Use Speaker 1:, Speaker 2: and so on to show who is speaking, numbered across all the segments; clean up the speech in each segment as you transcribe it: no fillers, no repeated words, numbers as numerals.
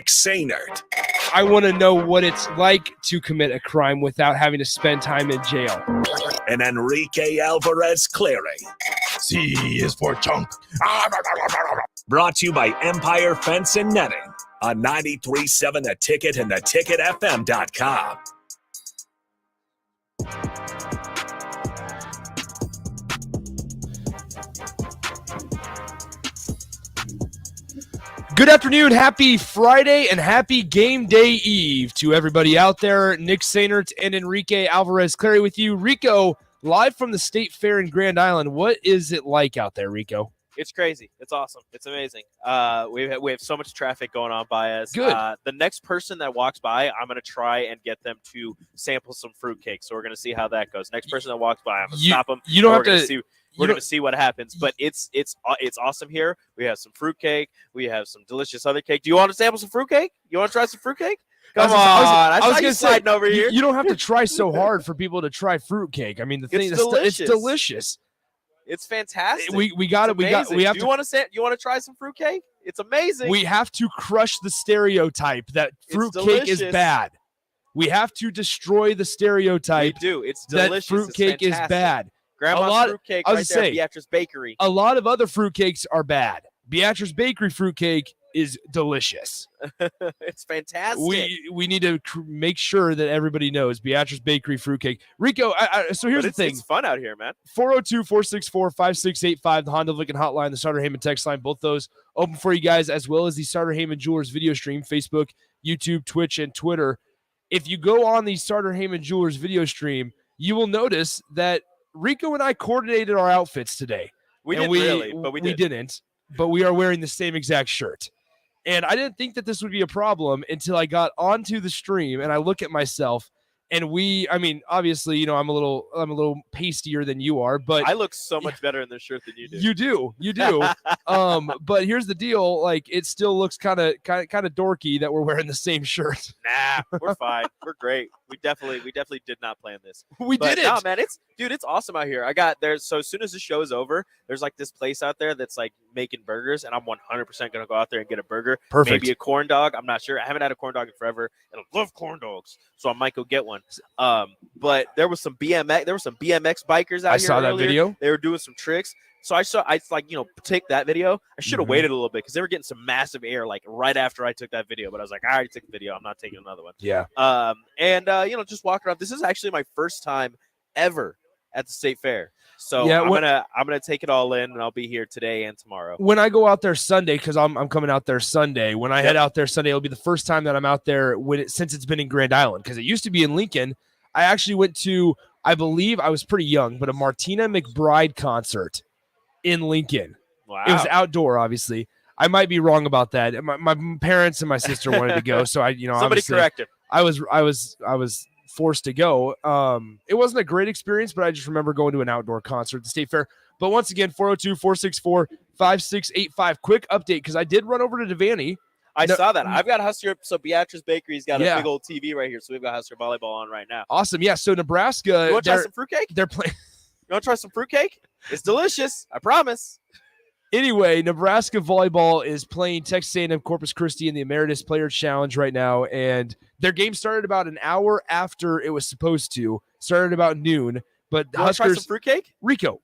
Speaker 1: Sainert.
Speaker 2: I want to know what it's like to commit a crime without having to spend time in jail.
Speaker 1: And Enrique Alvarez Clary.
Speaker 3: C is for chunk.
Speaker 1: Brought to you by Empire Fence and Netting on 93.7 The Ticket and theticketfm.com.
Speaker 2: Good afternoon, happy Friday, and happy game day eve to everybody out there. Nick Sainert and Enrique Alvarez Clary with you. Rico, live from the State Fair in Grand Island. What is it like out there, Rico?
Speaker 4: It's crazy. It's awesome. It's amazing. We have so much traffic going on by us.
Speaker 2: Good.
Speaker 4: The next person that walks by, I'm going to try and get them to sample some fruitcake. So we're going to see how that goes. Next person that walks by, I'm going to stop them.
Speaker 2: You don't have to.
Speaker 4: We're going to see what happens, but it's awesome here. We have some fruitcake. We have some delicious other cake. Do you want to sample some fruitcake? You want to try some fruitcake? Come on. I was going to slide over here.
Speaker 2: You don't have to try so hard for people to try fruitcake. I mean, it's delicious.
Speaker 4: It's fantastic.
Speaker 2: We got it. We have.
Speaker 4: Do you want to try some fruitcake? It's amazing.
Speaker 2: We have to crush the stereotype that fruitcake is bad. We have to destroy the stereotype.
Speaker 4: We do. It's delicious.
Speaker 2: That fruitcake is bad.
Speaker 4: Grandma's fruitcake right there at Beatrice Bakery.
Speaker 2: A lot of other fruitcakes are bad. Beatrice Bakery fruitcake is delicious.
Speaker 4: It's fantastic.
Speaker 2: We need to make sure that everybody knows Beatrice Bakery fruitcake. Rico, so here's the thing.
Speaker 4: It's fun out here, man.
Speaker 2: 402-464-5685, the Honda Lincoln Hotline, the Starter Heyman text line, both those open for you guys, as well as the Starter Heyman Jewelers video stream, Facebook, YouTube, Twitch, and Twitter. If you go on the Starter Heyman Jewelers video stream, you will notice that Rico and I coordinated our outfits today.
Speaker 4: We didn't.
Speaker 2: But we are wearing the same exact shirt. And I didn't think that this would be a problem until I got onto the stream and I look at myself and obviously, I'm a little pastier than you are, but
Speaker 4: I look so much better in this shirt than you do.
Speaker 2: You do. But here's the deal, like it still looks kind of dorky that we're wearing the same shirt.
Speaker 4: Nah, we're fine. We're great. We definitely did not plan this.
Speaker 2: We did it.
Speaker 4: No, man, it's awesome out here. So as soon as the show is over, there's like this place out there that's like making burgers, and I'm 100% gonna go out there and get a burger.
Speaker 2: Perfect.
Speaker 4: Maybe a corn dog. I'm not sure. I haven't had a corn dog in forever, and I love corn dogs, so I might go get one. But there was some BMX bikers out here. I saw that video. They were doing some tricks. So I take that video. I should have waited a little bit because they were getting some massive air like right after I took that video. But I was like, I already took the video. I'm not taking another one.
Speaker 2: Yeah.
Speaker 4: Just walking around. This is actually my first time ever at the State Fair. So
Speaker 2: yeah,
Speaker 4: I'm gonna take it all in, and I'll be here today and tomorrow.
Speaker 2: When I go out there Sunday, because I'm coming out there Sunday. When I head out there Sunday, it'll be the first time that I'm out there since it's been in Grand Island, because it used to be in Lincoln. I actually went to, I believe I was pretty young, but a Martina McBride concert in Lincoln.
Speaker 4: Wow.
Speaker 2: It was outdoor, obviously. I might be wrong about that. My parents and my sister wanted to go, so
Speaker 4: somebody correct him.
Speaker 2: I was forced to go. It wasn't a great experience, but I just remember going to an outdoor concert at the State Fair. But once again, 402-464-5685. Quick update, because I did run over to Devaney.
Speaker 4: I saw that. I've got Husker. So Beatrice Bakery's got a big old TV right here. So we've got Husker volleyball on right now.
Speaker 2: Awesome. Yeah. So Nebraska.
Speaker 4: You want to try some fruitcake?
Speaker 2: They're playing.
Speaker 4: You want to try some fruitcake? It's delicious. I promise.
Speaker 2: Anyway, Nebraska volleyball is playing Texas A&M Corpus Christi in the Emeritus Player Challenge right now, and their game started about an hour after it was supposed to. Started about noon, but
Speaker 4: you Huskers. Try some fruitcake?
Speaker 2: Rico.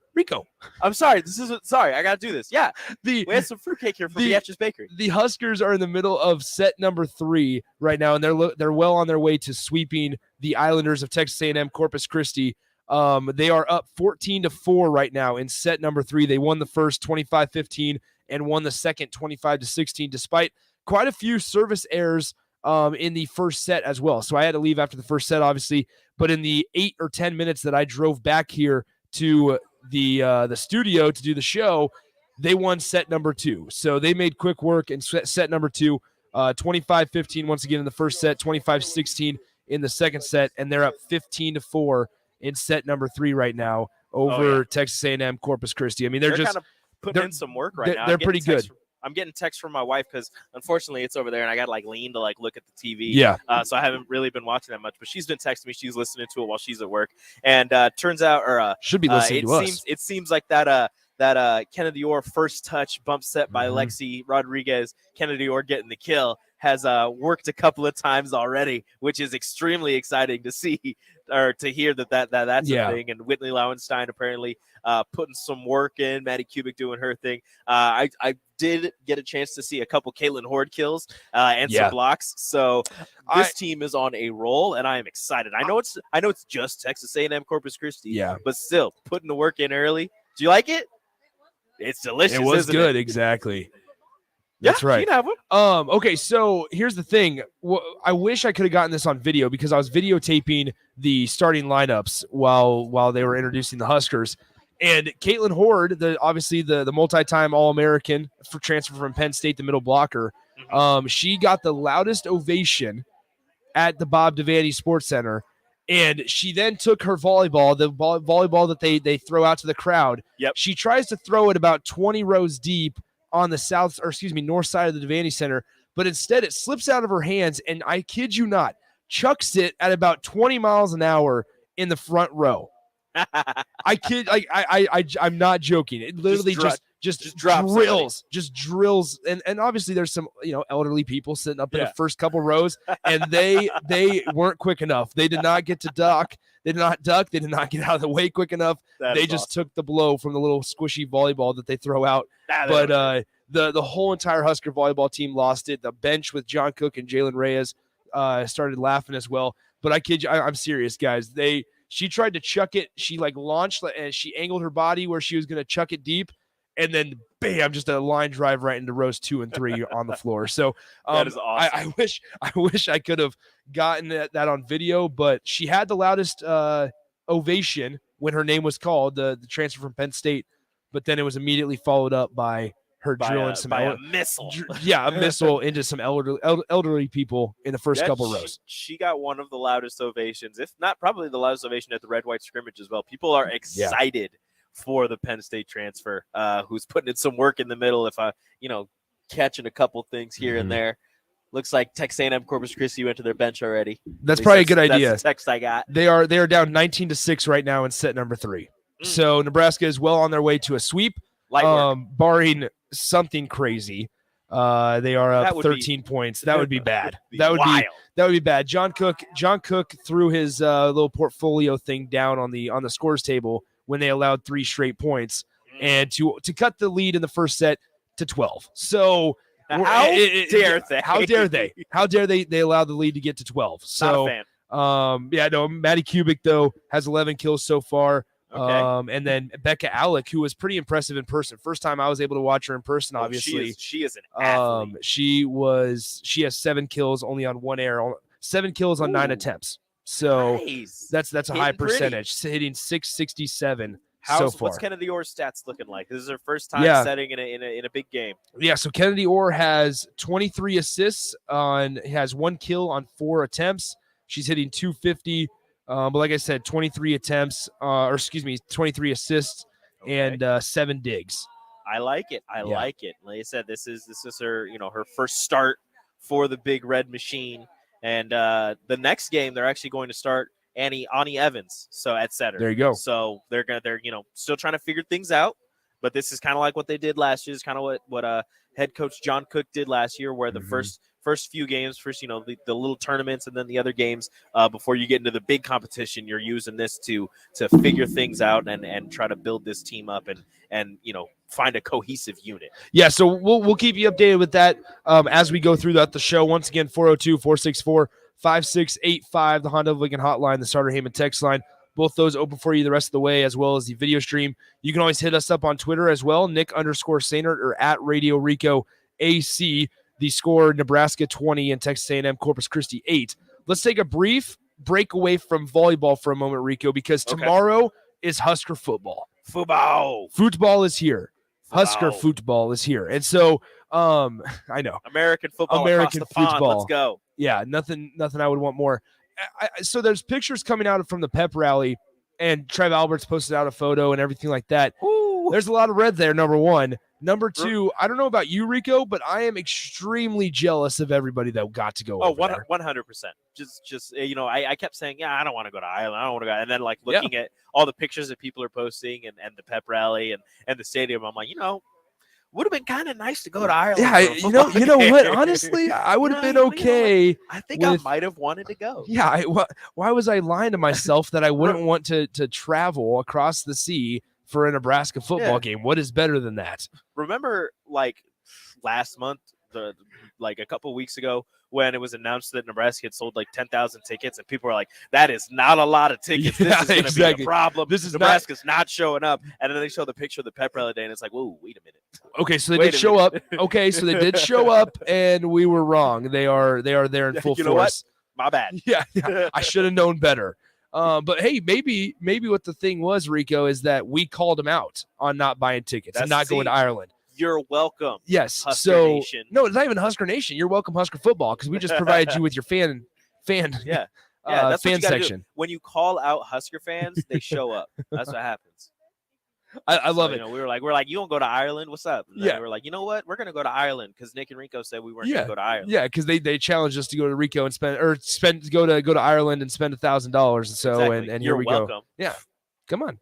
Speaker 4: I'm sorry. I got to do this. Yeah. We had some fruitcake here from Beatrice Bakery.
Speaker 2: The Huskers are in the middle of set number 3 right now, and they're well on their way to sweeping the Islanders of Texas A&M Corpus Christi. They are up 14-4 right now in set number 3. They won the first 25-15 and won the second 25-16, despite quite a few service errors in the first set as well. So I had to leave after the first set, obviously, but in the 8 or 10 minutes that I drove back here to the studio to do the show, they won set number 2. So they made quick work in set number 2, 25-15 once again in the first set, 25-16 in the second set, and they're up 15-4 in set number 3 right now over Texas A&M Corpus Christi. I mean, they're just
Speaker 4: kind of putting in some work right now.
Speaker 2: They're pretty good.
Speaker 4: I'm getting texts from my wife because unfortunately it's over there and I got to lean to look at the TV.
Speaker 2: Yeah.
Speaker 4: So I haven't really been watching that much, but she's been texting me. She's listening to it while she's at work. And turns out,
Speaker 2: should be listening to us.
Speaker 4: It seems like that that Kennedy Orr first touch bump set by Lexi Rodriguez, Kennedy Orr getting the kill, has worked a couple of times already, which is extremely exciting to see or to hear that's a thing. And Whitney Lauenstein apparently putting some work in, Maddie Kubik doing her thing. I did get a chance to see a couple Caitlin Horde kills and some blocks. So this team is on a roll, and I am excited. I know it's just Texas A&M Corpus Christi, but still putting the work in early. Do you like it? It's delicious.
Speaker 2: It was
Speaker 4: isn't
Speaker 2: good,
Speaker 4: it?
Speaker 2: exactly. That's right.
Speaker 4: You can have one.
Speaker 2: Okay, so here's the thing. I wish I could have gotten this on video because I was videotaping the starting lineups while they were introducing the Huskers. And Caitlin Horde, obviously the multi-time All-American for transfer from Penn State, the middle blocker, she got the loudest ovation at the Bob Devaney Sports Center. And she then took her volleyball, the volleyball that they throw out to the crowd.
Speaker 4: Yep.
Speaker 2: She tries to throw it about 20 rows deep on the north side of the Devaney Center, but instead it slips out of her hands, and I kid you not, chucks it at about 20 miles an hour in the front row. I'm not joking. It literally just drills. And obviously there's some, elderly people sitting up in the first couple rows, and they weren't quick enough. They did not get to duck. They did not duck. They did not get out of the way quick enough. They just took the blow from the little squishy volleyball that they throw out. But the whole entire Husker volleyball team lost it. The bench with John Cook and Jalen Reyes started laughing as well. But I kid you, I'm serious, guys. She tried to chuck it. She launched and she angled her body where she was going to chuck it deep. And then, bam, just a line drive right into rows 2 and 3 on the floor. So
Speaker 4: that is awesome.
Speaker 2: I wish I could have gotten that on video, but she had the loudest ovation when her name was called, the transfer from Penn State. But then it was immediately followed up by her drilling
Speaker 4: a missile.
Speaker 2: A missile into some elderly people in the first couple rows.
Speaker 4: She got one of the loudest ovations, if not probably the loudest ovation at the red-white scrimmage as well. People are excited for the Penn State transfer, who's putting in some work in the middle. If catching a couple things here and there. Looks like Texas A&M Corpus Christi went to their bench already.
Speaker 2: That's probably a good idea.
Speaker 4: That's the text I got.
Speaker 2: They are down 19-6 right now in set number 3. So Nebraska is well on their way to a sweep, barring something crazy. They are up 13 points. That would be bad. That would be bad. John Cook threw his little portfolio thing down on the scores table when they allowed 3 straight points and to cut the lead in the first set to 12. So
Speaker 4: how dare they?
Speaker 2: How dare they allow the lead to get to 12? So
Speaker 4: not a fan.
Speaker 2: Maddie Kubik though has 11 kills so far.
Speaker 4: Okay.
Speaker 2: And then Becca Alec, who was pretty impressive in person. First time I was able to watch her in person, obviously.
Speaker 4: She is an athlete.
Speaker 2: She has 7 kills only on 1 air, 7 kills on 9 attempts. So
Speaker 4: nice.
Speaker 2: That's a high percentage, hitting 667 so far.
Speaker 4: What's Kennedy Orr's stats looking like? This is her first time setting in a big game.
Speaker 2: Yeah, so Kennedy Orr has 23 assists has 1 kill on 4 attempts. She's hitting 250. But like I said, 23 attempts, 23 assists and 7 digs.
Speaker 4: I like it. I like it. Like I said, this is her, her first start for the Big Red Machine. And the next game, they're actually going to start Ani Evans. So at center.
Speaker 2: There you go.
Speaker 4: So they're still trying to figure things out. But this is kind of like what they did last year. It's kind of what head coach John Cook did last year, where the first few games, the little tournaments and then the other games before you get into the big competition, you're using this to figure things out and try to build this team up and find a cohesive unit. Yeah,
Speaker 2: so we'll keep you updated with that as we go throughout the show. Once again, 402-464-5685, the Honda of Lincoln hotline, the Starter Heyman text line. Both those open for you the rest of the way, as well as the video stream. You can always hit us up on Twitter as well, Nick_Sainert or at Radio Rico AC. The score, Nebraska 20 and Texas A&M Corpus Christi 8. Let's take a brief break away from volleyball for a moment, Rico, because tomorrow is Husker football. Football is here. Husker football is here. And so, I know.
Speaker 4: American football across the pond. Let's go.
Speaker 2: Yeah, nothing I would want more. So there's pictures coming out from the pep rally, and Trev Alberts posted out a photo and everything like that.
Speaker 4: Ooh.
Speaker 2: There's a lot of red there, number one. Number 2, I don't know about you, Rico, but I am extremely jealous of everybody that got to go over there.
Speaker 4: 100%. Just I kept saying, yeah, I don't want to go to Ireland. I don't want to go. And then like looking at all the pictures that people are posting and the pep rally and the stadium, I'm like, would have been kind of nice to go to Ireland.
Speaker 2: Yeah, you know what? Honestly, I would have been okay.
Speaker 4: I think I might have wanted to go.
Speaker 2: Yeah, why was I lying to myself that I wouldn't want to travel across the sea for a Nebraska football game? What is better than that?
Speaker 4: Remember, like last month, like a couple weeks ago, when it was announced that Nebraska had sold like 10,000 tickets, and people were like, "That is not a lot of tickets. This is going to be a problem. Nebraska's not showing up." And then they show the picture of the pep rally day, and it's like, "Whoa, wait a minute."
Speaker 2: Okay, so they did show up. Okay, so they did show up, and we were wrong. They are there in full force.
Speaker 4: What? My bad.
Speaker 2: Yeah, I should have known better. But hey, maybe what the thing was, Rico, is that we called them out on not buying tickets and not going to Ireland.
Speaker 4: You're welcome.
Speaker 2: Yes.
Speaker 4: Husker Nation.
Speaker 2: No, it's not even Husker Nation. You're welcome, Husker football, because we just provided you with your fan
Speaker 4: that's
Speaker 2: fan section.
Speaker 4: Do. When you call out Husker fans, they show up. That's what happens.
Speaker 2: I love it.
Speaker 4: We were like, you don't go to Ireland? What's up? And
Speaker 2: yeah.
Speaker 4: We're like, you know what? We're gonna go to Ireland because Nick and Rico said we weren't gonna go to Ireland.
Speaker 2: Yeah, because they challenged us to go to Rico and go to Ireland and spend $1,000. So
Speaker 4: exactly.
Speaker 2: and
Speaker 4: You're
Speaker 2: here we
Speaker 4: welcome.
Speaker 2: go. Yeah, come on.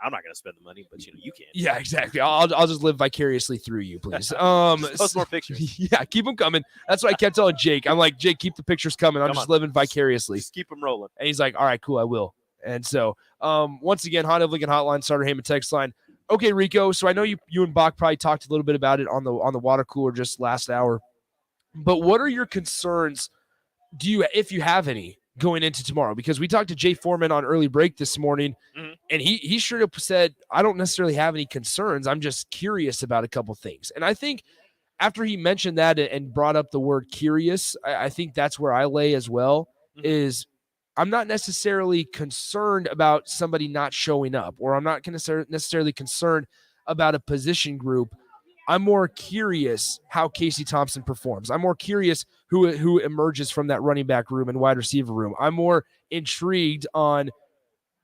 Speaker 4: I'm not gonna spend the money, but you can.
Speaker 2: Yeah, exactly. I'll just live vicariously through you, please.
Speaker 4: Post more pictures.
Speaker 2: Yeah, keep them coming. That's what I kept telling Jake. I'm like, Jake, keep the pictures coming. I'm just living vicariously.
Speaker 4: Just keep them rolling.
Speaker 2: And he's like, all right, cool, I will. And so, once again, Honda of Lincoln Hotline, Starter Heyman text line. Okay, Rico. So I know you and Bach probably talked a little bit about it on the water cooler just last hour. But what are your concerns? If you have any, going into tomorrow? Because we talked to Jay Foreman on early break this morning, and he straight up said, I don't necessarily have any concerns. I'm just curious about a couple things. And I think after he mentioned that and brought up the word curious, I think that's where I lay as well, is I'm not necessarily concerned about somebody not showing up, or I'm not necessarily concerned about a position group. I'm more curious how Casey Thompson performs. I'm more curious who emerges from that running back room and wide receiver room. I'm more intrigued on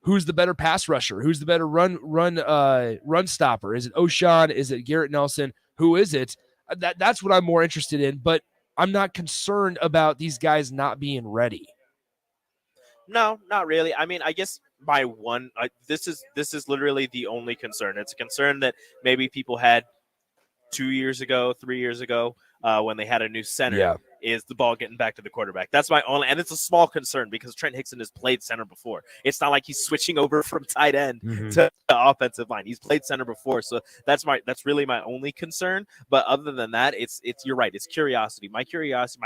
Speaker 2: who's the better pass rusher, who's the better run stopper. Is it O'Shawn? Is it Garrett Nelson? Who is it? That's what I'm more interested in. But I'm not concerned about these guys not being ready.
Speaker 4: No, not really. I mean, I guess this is literally the only concern. It's a concern that maybe people had 2 years ago, 3 years ago, when they had a new center, is the ball getting back to the quarterback. That's my only, and it's a small concern because Trent Hickson has played center before. It's not like he's switching over from tight end to the offensive line. He's played center before, so that's really my only concern. But other than that, it's you're right. It's curiosity. My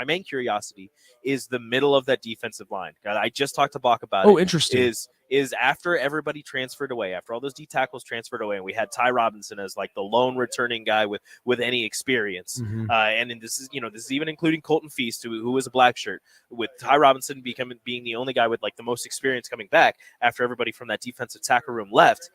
Speaker 4: main curiosity is the middle of that defensive line. I just talked to Bach about it.
Speaker 2: Oh, interesting.
Speaker 4: Is after everybody transferred away, after all those D tackles transferred away, and we had Ty Robinson as like the lone returning guy with any experience, and this is even including Colton Feast, who was a black shirt, with Ty Robinson being the only guy with like the most experience coming back after everybody from that defensive tackle room left.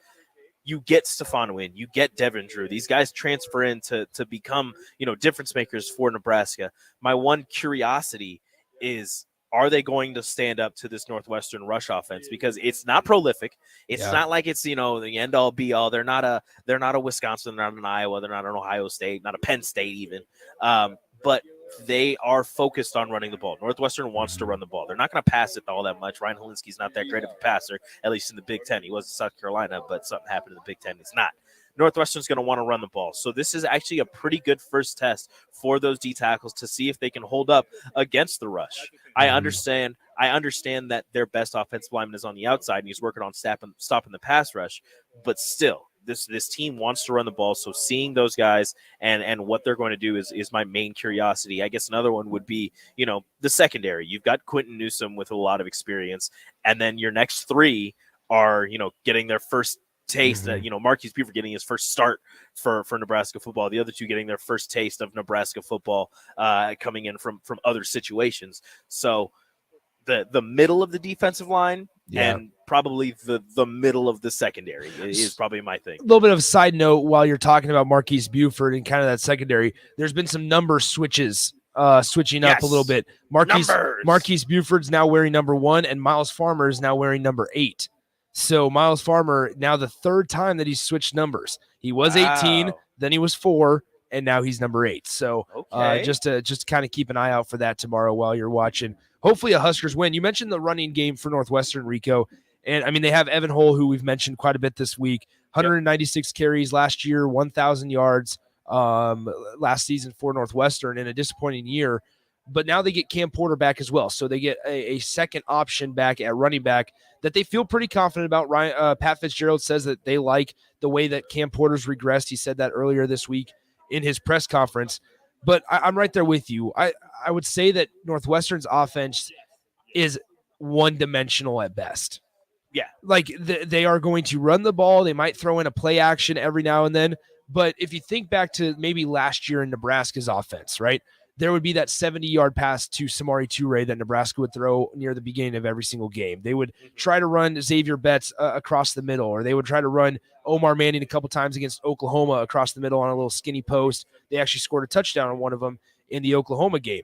Speaker 4: You get Stephon Wynn, you get Devin Drew. These guys transfer in to become difference makers for Nebraska. My one curiosity is, are they going to stand up to this Northwestern rush offense? Because it's not prolific. It's not like it's, the end all be all. They're not a Wisconsin, they're not an Iowa, they're not an Ohio State, not a Penn State even. But they are focused on running the ball. Northwestern wants to run the ball. They're not going to pass it all that much. Ryan Helinski's not that great of a passer, at least in the Big Ten. He was in South Carolina, but something happened in the Big Ten. He's not. Northwestern's going to want to run the ball. So this is actually a pretty good first test for those D tackles to see if they can hold up against the rush. I understand that their best offensive lineman is on the outside and he's working on stopping the pass rush, but still, this team wants to run the ball. So seeing those guys and what they're going to do is my main curiosity. I guess another one would be, the secondary. You've got Quentin Newsome with a lot of experience, and then your next three are, getting their first taste. Marquise Buford getting his first start for Nebraska football. The other two getting their first taste of Nebraska football, coming in from other situations. So the middle of the defensive line and probably the middle of the secondary is probably my thing.
Speaker 2: A little bit of a side note while you're talking about Marquise Buford and kind of that secondary, there's been some number switches, switching up a little bit. Marquise Buford's now wearing number 1 and Miles Farmer is now wearing number 8. So Miles Farmer, now the third time that he's switched numbers. He was 18, then he was 4, and now he's number 8. So
Speaker 4: Okay.
Speaker 2: just kind of keep an eye out for that tomorrow while you're watching. Hopefully a Huskers win. You mentioned the running game for Northwestern, Rico. And, I mean, they have Evan Hull, who we've mentioned quite a bit this week. 196 carries last year, 1,000 yards last season for Northwestern in a disappointing year. But now they get Cam Porter back as well. So they get a second option back at running back that they feel pretty confident about. Pat Fitzgerald says that they like the way that Cam Porter's regressed. He said that earlier this week in his press conference. But I'm right there with you. I would say that Northwestern's offense is one-dimensional at best.
Speaker 4: Yeah.
Speaker 2: Like they are going to run the ball. They might throw in a play action every now and then. But if you think back to maybe last year in Nebraska's offense, right, there would be that 70-yard pass to Samari Toure that Nebraska would throw near the beginning of every single game. They would try to run Xavier Betts across the middle, or they would try to run Omar Manning a couple times against Oklahoma across the middle on a little skinny post. They actually scored a touchdown on one of them in the Oklahoma game.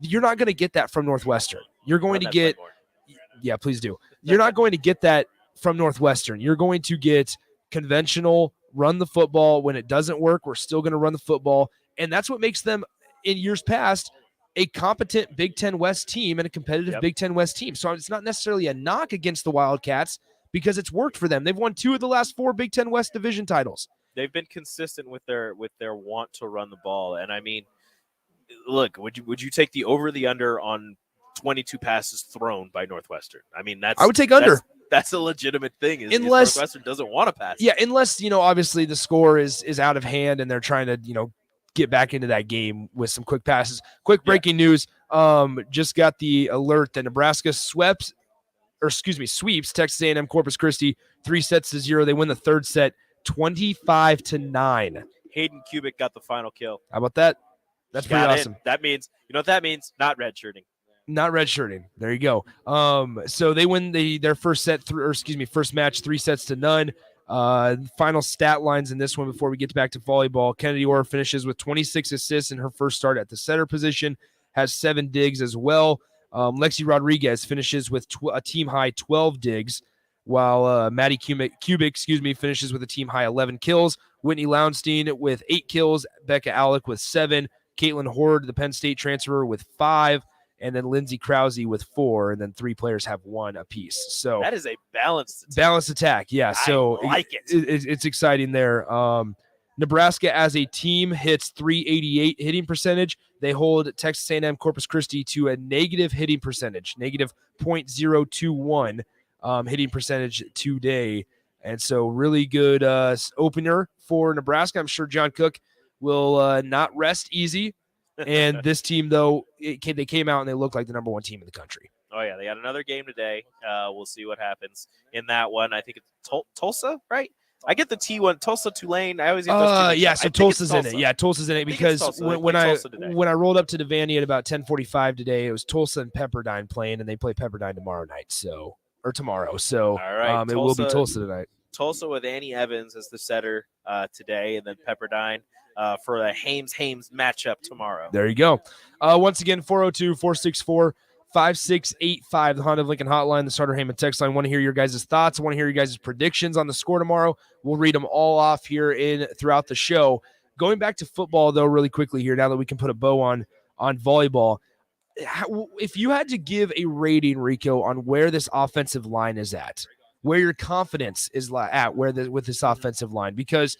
Speaker 2: You're not going to get that from Northwestern. You're going to get – yeah, please do. You're not going to get that from Northwestern. You're going to get conventional, run the football. When it doesn't work, we're still going to run the football. And that's what makes them, in years past, a competent Big Ten West team and a competitive Big Ten West team. So it's not necessarily a knock against the Wildcats because it's worked for them. They've won 2 of the last 4 Big Ten West division titles.
Speaker 4: They've been consistent with their want to run the ball. And I mean, look, would you take the over the under on 22 passes thrown by Northwestern? I mean, I would take under. That's a legitimate thing. Unless Northwestern doesn't want to pass.
Speaker 2: Yeah, unless, obviously the score is out of hand and they're trying to, get back into that game with some quick passes. Quick breaking news. Just got the alert that Nebraska sweeps Texas A&M Corpus Christi 3-0. They win the third set 25-9.
Speaker 4: Hayden Kubik got the final kill.
Speaker 2: How about that? That's pretty awesome.
Speaker 4: That means, what that means? Not redshirting.
Speaker 2: Not redshirting. There you go. So they win their first match 3-0. Final stat lines in this one before we get back to volleyball. Kennedy Orr finishes with 26 assists in her first start at the center position, has 7 digs as well. Lexi Rodriguez finishes with a team-high 12 digs, while Maddie Kubik finishes with a team-high 11 kills. Whitney Lounstein with 8 kills, Becca Alec with 7, Caitlin Horde, the Penn State transfer, with 5, and then Lindsey Krause with 4, and then 3 players have 1 apiece. So
Speaker 4: that is a balanced
Speaker 2: attack. Yeah, so
Speaker 4: I like it.
Speaker 2: It's exciting there. Nebraska as a team hits .388 hitting percentage. They hold Texas A&M Corpus Christi to a negative hitting percentage, negative .021 hitting percentage today. And so really good opener for Nebraska. I'm sure John Cook will not rest easy. And this team, though, they came out and they looked like the number 1 team in the country.
Speaker 4: Oh, yeah. They got another game today. We'll see what happens in that one. I think it's Tulsa, right? I get the T1, Tulsa, Tulane. I always get those two.
Speaker 2: Yeah, so Tulsa's in it. Yeah, Tulsa's in it because when I rolled up to Devaney at about 10:45 today, it was Tulsa and Pepperdine playing, and they play Pepperdine tomorrow. So
Speaker 4: all right,
Speaker 2: it will be Tulsa tonight.
Speaker 4: Tulsa with Annie Evans as the setter today, and then Pepperdine for the Hames matchup tomorrow.
Speaker 2: There you go. Once again, 402-464-5685, the Honda of Lincoln hotline, the Starter Heyman text line. Want to hear your guys' thoughts. I want to hear your guys' predictions on the score tomorrow. We'll read them all off here throughout the show. Going back to football, though, really quickly here, now that we can put a bow on volleyball, if you had to give a rating, Rico, on where this offensive line is at, where your confidence is at, with this offensive line, because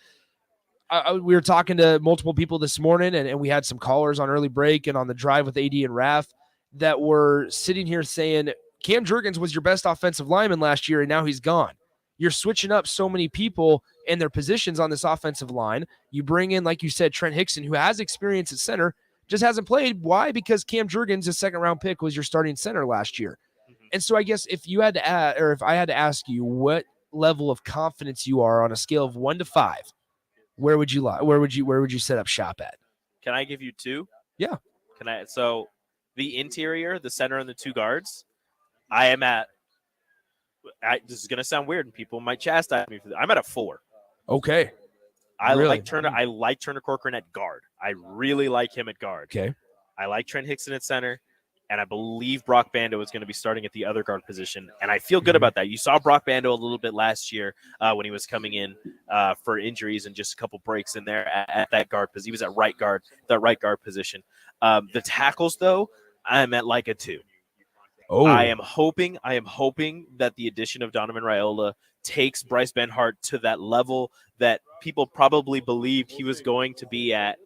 Speaker 2: we were talking to multiple people this morning, and we had some callers on early break and on the drive with AD and Raph that were sitting here saying Cam Jurgens was your best offensive lineman last year, and now he's gone. You're switching up so many people and their positions on this offensive line. You bring in, like you said, Trent Hickson, who has experience at center, just hasn't played. Why? Because Cam Jurgens, a second-round pick, was your starting center last year. And so I guess if I had to ask you what level of confidence you are on a scale of 1 to 5, where would you lie? Where would you set up shop at?
Speaker 4: Can I give you 2?
Speaker 2: Yeah.
Speaker 4: So the interior, the center, and the 2 guards, I am at. This is gonna sound weird, and people might chastise me for this. I'm at a 4.
Speaker 2: Okay.
Speaker 4: I like Turner. I like Turner Corcoran at guard. I really like him at guard.
Speaker 2: Okay.
Speaker 4: I like Trent Hickson at center, and I believe Brock Bando is going to be starting at the other guard position, and I feel good about that. You saw Brock Bando a little bit last year when he was coming in for injuries and just a couple breaks in there at that guard because he was at right guard, that right guard position. The tackles, though, I'm at like a 2.
Speaker 2: Oh,
Speaker 4: I am hoping that the addition of Donovan Raiola takes Bryce Benhart to that level that people probably believed he was going to be at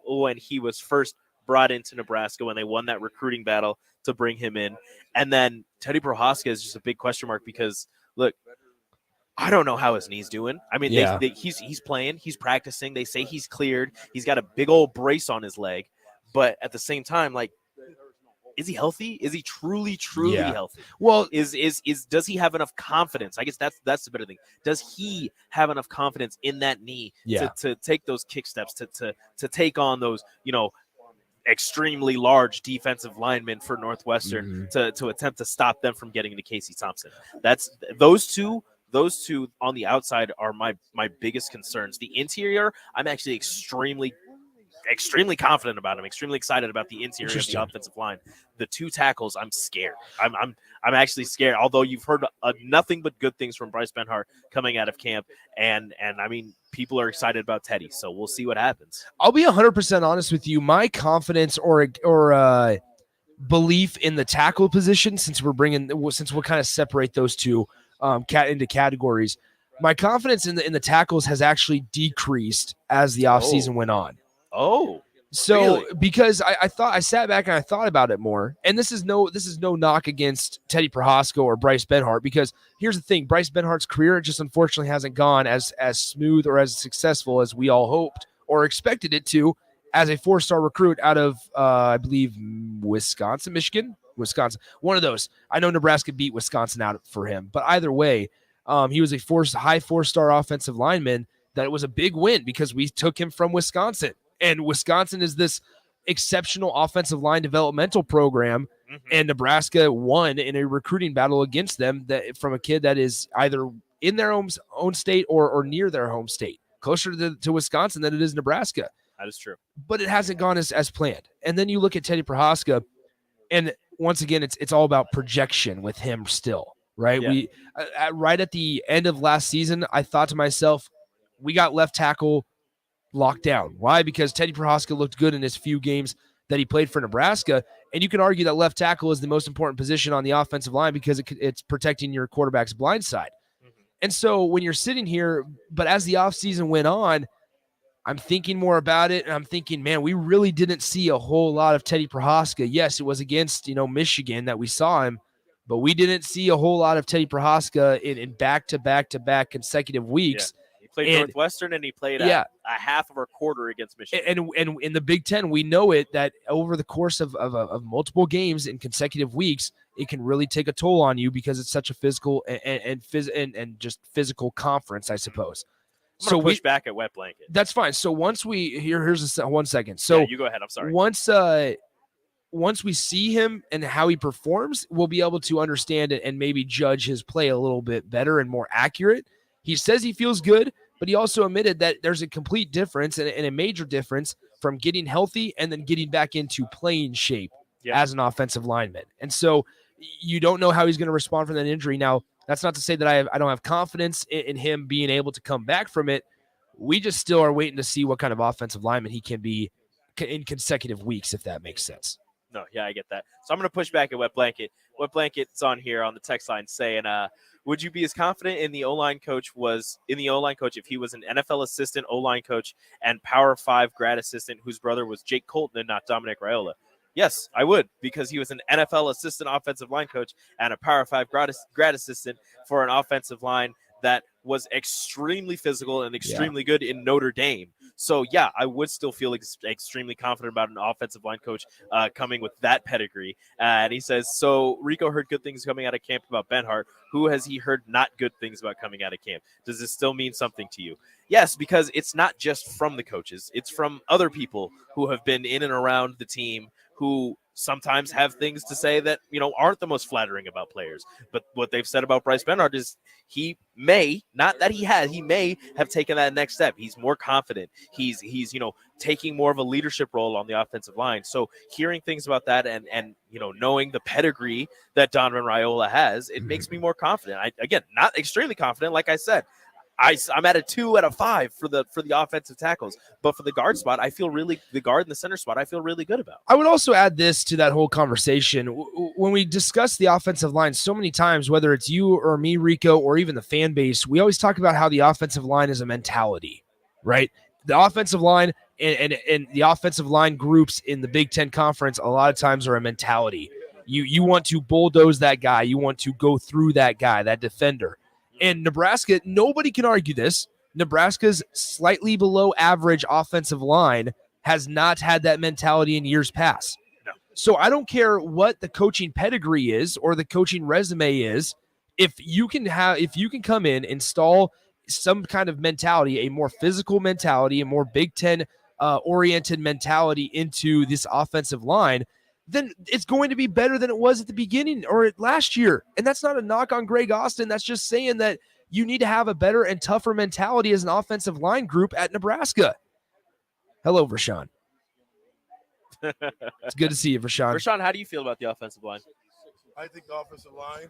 Speaker 4: when he was first brought into Nebraska, when they won that recruiting battle to bring him in. And then Teddy Prohaska is just a big question mark because, look, I don't know how his knee's doing. I mean, he's playing, he's practicing. They say he's cleared. He's got a big old brace on his leg. But at the same time, like, is he healthy? Is he truly healthy?
Speaker 2: Well,
Speaker 4: does he have enough confidence? I guess that's the better thing. Does he have enough confidence in that knee to take those kick steps, to take on those, extremely large defensive linemen for Northwestern to attempt to stop them from getting to Casey Thompson? That's those two on the outside are my biggest concerns. The interior, I'm actually extremely confident about him, extremely excited about the interior of the offensive line. The 2 tackles, I'm scared. I'm actually scared, although you've heard nothing but good things from Bryce Benhart coming out of camp. And I mean, people are excited about Teddy, so we'll see what happens.
Speaker 2: I'll be 100% honest with you. My confidence or belief in the tackle position, since we'll kind of separate those two into categories, my confidence in the tackles has actually decreased as the offseason went on.
Speaker 4: Oh,
Speaker 2: so
Speaker 4: really?
Speaker 2: Because I sat back and I thought about it more, and this is no knock against Teddy Prohaska or Bryce Benhart, because here's the thing: Bryce Benhart's career just unfortunately hasn't gone as smooth or as successful as we all hoped or expected it to, as a 4-star recruit out of I believe Wisconsin, one of those. I know Nebraska beat Wisconsin out for him, but either way, he was a high 4-star offensive lineman. That it was a big win because we took him from Wisconsin. And Wisconsin is this exceptional offensive line developmental program, and Nebraska won in a recruiting battle against them from a kid that is either in their own state or near their home state, closer to Wisconsin than it is Nebraska.
Speaker 4: That is true.
Speaker 2: But it hasn't gone as planned. And then you look at Teddy Prohaska, and once again, it's all about projection with him still, right?
Speaker 4: Yeah.
Speaker 2: Right at the end of last season, I thought to myself, we got left tackle locked down. Why? Because Teddy Prohaska looked good in his few games that he played for Nebraska. And you can argue that left tackle is the most important position on the offensive line because it's protecting your quarterback's blind side. And so when you're sitting here, but as the offseason went on, I'm thinking more about it, and I'm thinking, man, we really didn't see a whole lot of Teddy Prohaska. Yes, it was against, Michigan that we saw him, but we didn't see a whole lot of Teddy Prohaska in back-to-back consecutive weeks.
Speaker 4: Yeah. He played Northwestern, and he played a half of a quarter against Michigan.
Speaker 2: And in the Big Ten, we know it that over the course of multiple games in consecutive weeks, it can really take a toll on you because it's such a physical and just physical conference, I suppose.
Speaker 4: I'm going to push back at Wet Blanket.
Speaker 2: That's fine. So once here's 1 second. So
Speaker 4: you go ahead. I'm sorry.
Speaker 2: Once we see him and how he performs, we'll be able to understand it and maybe judge his play a little bit better and more accurate. He says he feels good, but he also admitted that there's a complete difference and a major difference from getting healthy and then getting back into playing shape as an offensive lineman. And so you don't know how he's going to respond from that injury. Now, that's not to say that I don't have confidence in him being able to come back from it. We just still are waiting to see what kind of offensive lineman he can be in consecutive weeks, if that makes sense.
Speaker 4: No, yeah, I get that. So I'm going to push back at Wet Blanket. Wet Blanket's on here on the text line saying, would you be as confident in the O-line coach if he was an NFL assistant O-line coach and Power 5 grad assistant whose brother was Jake Colton and not Dominic Raiola? Yes, I would, because he was an NFL assistant offensive line coach and a Power 5 grad assistant for an offensive line that was extremely physical and extremely good in Notre Dame. So, yeah, I would still feel extremely confident about an offensive line coach coming with that pedigree. And he says, so Rico heard good things coming out of camp about Benhart. Who has he heard not good things about coming out of camp? Does this still mean something to you? Yes, because it's not just from the coaches. It's from other people who have been in and around the team who sometimes have things to say that, aren't the most flattering about players. But what they've said about Bryce Bernard is he may have taken that next step. He's more confident. He's taking more of a leadership role on the offensive line. So hearing things about that and knowing the pedigree that Donovan Raiola has, it makes me more confident. Again, not extremely confident, like I said. I'm at a 2 out of 5 for the offensive tackles, but for the guard spot, the guard and the center spot, I feel really good about.
Speaker 2: I would also add this to that whole conversation. When we discuss the offensive line so many times, whether it's you or me, Rico, or even the fan base, we always talk about how the offensive line is a mentality, right? The offensive line and the offensive line groups in the Big Ten Conference a lot of times are a mentality. You want to bulldoze that guy. You want to go through that guy, that defender. And Nebraska, nobody can argue this. Nebraska's slightly below average offensive line has not had that mentality in years past.
Speaker 4: No.
Speaker 2: So I don't care what the coaching pedigree is or the coaching resume is. If you can come in, install some kind of mentality, a more physical mentality, a more Big Ten oriented mentality into this offensive line, then it's going to be better than it was at the beginning or last year. And that's not a knock on Greg Austin. That's just saying that you need to have a better and tougher mentality as an offensive line group at Nebraska. Hello, Vershawn. It's good to see you, Vershawn.
Speaker 4: Vershawn, how do you feel about the offensive line?
Speaker 3: I think the offensive line.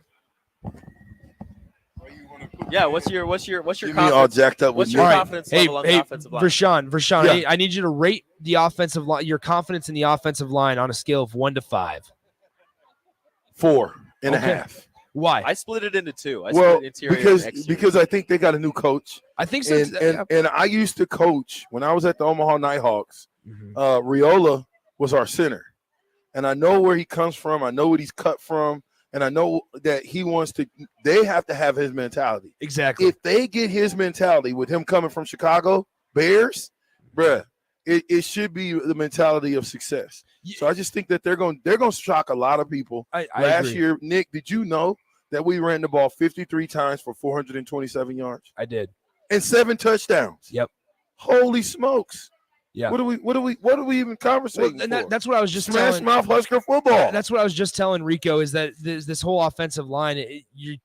Speaker 4: Yeah, what's your
Speaker 3: Give me all jacked up with
Speaker 4: what's your
Speaker 3: me.
Speaker 4: confidence level on the offensive line?
Speaker 2: Vershawn,
Speaker 3: Yeah.
Speaker 2: I need you to rate the offensive line, your confidence in the offensive line on a scale of 1 to 5.
Speaker 3: 4.5.
Speaker 2: Why?
Speaker 4: I split it into 2.
Speaker 3: Well,
Speaker 4: split interior and exterior.
Speaker 3: because I think they got a new coach,
Speaker 2: I think so.
Speaker 3: and I used to coach when I was at the Omaha Nighthawks. Raiola was our center, and I know where he comes from. I know what he's cut from. And I know that they have to have his mentality.
Speaker 2: Exactly.
Speaker 3: If they get his mentality with him coming from Chicago Bears, bruh, it should be the mentality of success. So I just think that they're going to shock a lot of people.
Speaker 2: I
Speaker 3: Last
Speaker 2: agree.
Speaker 3: year, Nick, did you know that we ran the ball 53 times for 427 yards?
Speaker 2: I did.
Speaker 3: And 7 touchdowns.
Speaker 2: Yep.
Speaker 3: Holy smokes.
Speaker 2: Yeah.
Speaker 3: What are we even conversating
Speaker 2: and
Speaker 3: for?
Speaker 2: that's what I was just
Speaker 3: Smash
Speaker 2: telling.
Speaker 3: mouth Husker football.
Speaker 2: That's what I was just telling Rico is that this whole offensive line, you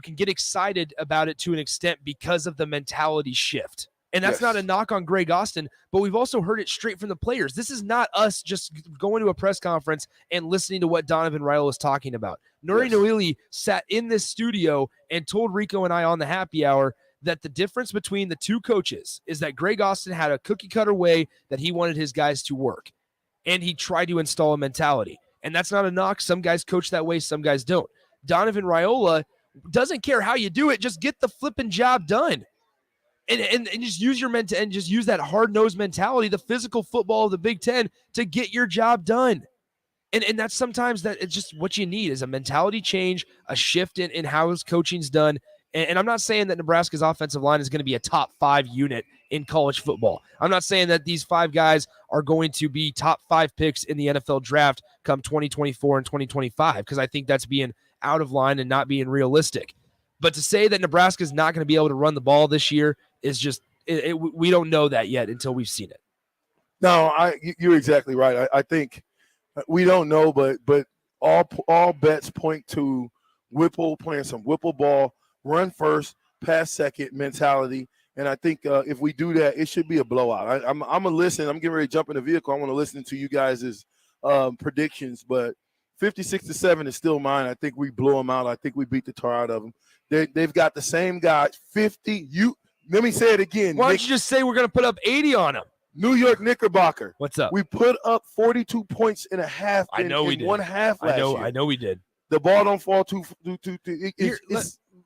Speaker 2: can get excited about it to an extent because of the mentality shift. And that's not a knock on Greg Austin, but we've also heard it straight from the players. This is not us just going to a press conference and listening to what Donovan Raiola is talking about. Nuri Noili sat in this studio and told Rico and I on the happy hour that the difference between the two coaches is that Greg Austin had a cookie cutter way that he wanted his guys to work. And he tried to install a mentality. And that's not a knock. Some guys coach that way, some guys don't. Donovan Raiola doesn't care how you do it, just get the flipping job done. And just use your and just use that hard-nosed mentality, the physical football of the Big Ten to get your job done. And that's sometimes that it's just what you need is a mentality change, a shift in how his coaching's done. And I'm not saying that Nebraska's offensive line is going to be a top 5 unit in college football. I'm not saying that these 5 guys are going to be top 5 picks in the NFL draft come 2024 and 2025, because I think that's being out of line and not being realistic. But to say that Nebraska is not going to be able to run the ball this year is just we don't know that yet until we've seen it.
Speaker 3: No, you're exactly right. I think we don't know, but all bets point to Whipple playing some Whipple ball, run first, pass second mentality. And I think if we do that, it should be a blowout. I'm going to listen. I'm getting ready to jump in the vehicle. I want to listen to you guys' predictions, but 56-7 is still mine. I think we blow them out. I think we beat the tar out of them. They've got the same guys, 50. Let me say it again.
Speaker 2: Why don't you just say we're going to put up 80 on them?
Speaker 3: New York Knickerbocker.
Speaker 2: What's up?
Speaker 3: We put up 42 points and a half in one half last year.
Speaker 2: I know we did.
Speaker 3: The ball don't fall too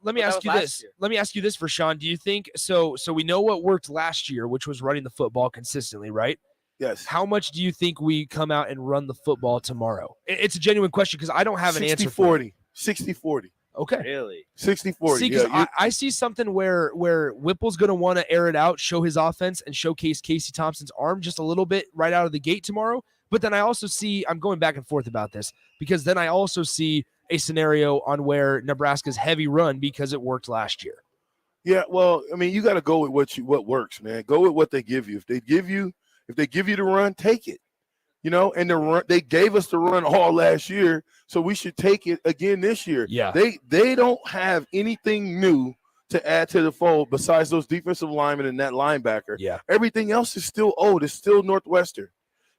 Speaker 2: let me ask you this. Let me ask you this, Vershawn. Do you think so we know what worked last year, which was running the football consistently, right?
Speaker 3: Yes.
Speaker 2: How much do you think we come out and run the football tomorrow? It's a genuine question because I don't have an answer for it.
Speaker 3: 60-40.
Speaker 2: Okay.
Speaker 4: Really?
Speaker 3: 60-40.
Speaker 2: See, because I see something where Whipple's going to want to air it out, show his offense, and showcase Casey Thompson's arm just a little bit right out of the gate tomorrow. But then I also see, I'm going back and forth about this, because then I also see a scenario on where Nebraska's heavy run because it worked last year.
Speaker 3: Yeah, well, I mean, you got to go with what works, man. Go with what they give you. If they give you the run, take it. and they gave us the run all last year, so we should take it again this year.
Speaker 2: Yeah.
Speaker 3: They don't have anything new to add to the fold besides those defensive linemen and that linebacker.
Speaker 2: Yeah.
Speaker 3: Everything else is still old. It's still Northwestern.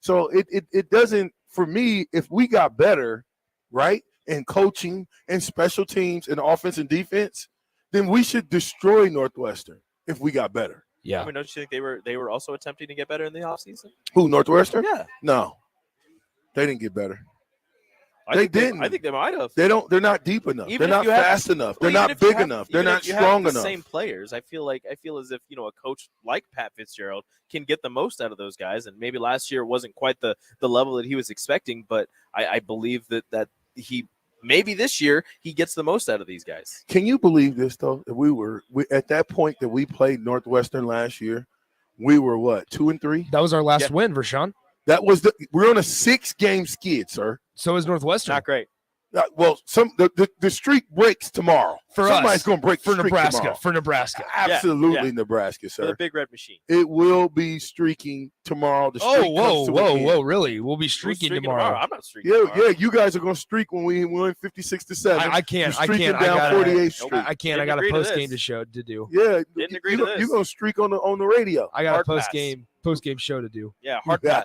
Speaker 3: So it doesn't, for me, if we got better, right, in coaching and special teams and offense and defense, then we should destroy Northwestern if we got better.
Speaker 2: Yeah.
Speaker 4: I mean, don't you think they were also attempting to get better in the offseason?
Speaker 3: Who, Northwestern?
Speaker 4: Yeah.
Speaker 3: No. They didn't get better.
Speaker 4: I think they might have.
Speaker 3: They're not deep enough. They're not fast enough. They're not big enough. They're not strong enough.
Speaker 4: Same players. I feel as if a coach like Pat Fitzgerald can get the most out of those guys. And maybe last year wasn't quite the level that he was expecting, but I believe that he maybe this year he gets the most out of these guys.
Speaker 3: Can you believe this though? We at that point that we played Northwestern last year, we were what, 2-3?
Speaker 2: That was our last win, Vershawn.
Speaker 3: That was we're on a 6-game skid, sir.
Speaker 2: So is Northwestern.
Speaker 4: Not great.
Speaker 3: Well, the streak breaks tomorrow. Somebody's going to break
Speaker 2: for
Speaker 3: the streak
Speaker 2: Nebraska.
Speaker 3: tomorrow.
Speaker 2: For Nebraska,
Speaker 3: absolutely, Nebraska, sir.
Speaker 4: For the big red machine.
Speaker 3: It will be streaking tomorrow. The streak
Speaker 2: whoa! Really? We'll be streaking tomorrow.
Speaker 4: I'm not streaking. tomorrow.
Speaker 3: You guys are going to streak when we win 56-7.
Speaker 2: I can't.
Speaker 3: I got 48th Street.
Speaker 2: I can't. I got a post game to do.
Speaker 3: Yeah,
Speaker 4: didn't agree to this.
Speaker 3: You're going to streak on the radio.
Speaker 2: I got a post game show to do.
Speaker 4: Yeah, hard pass.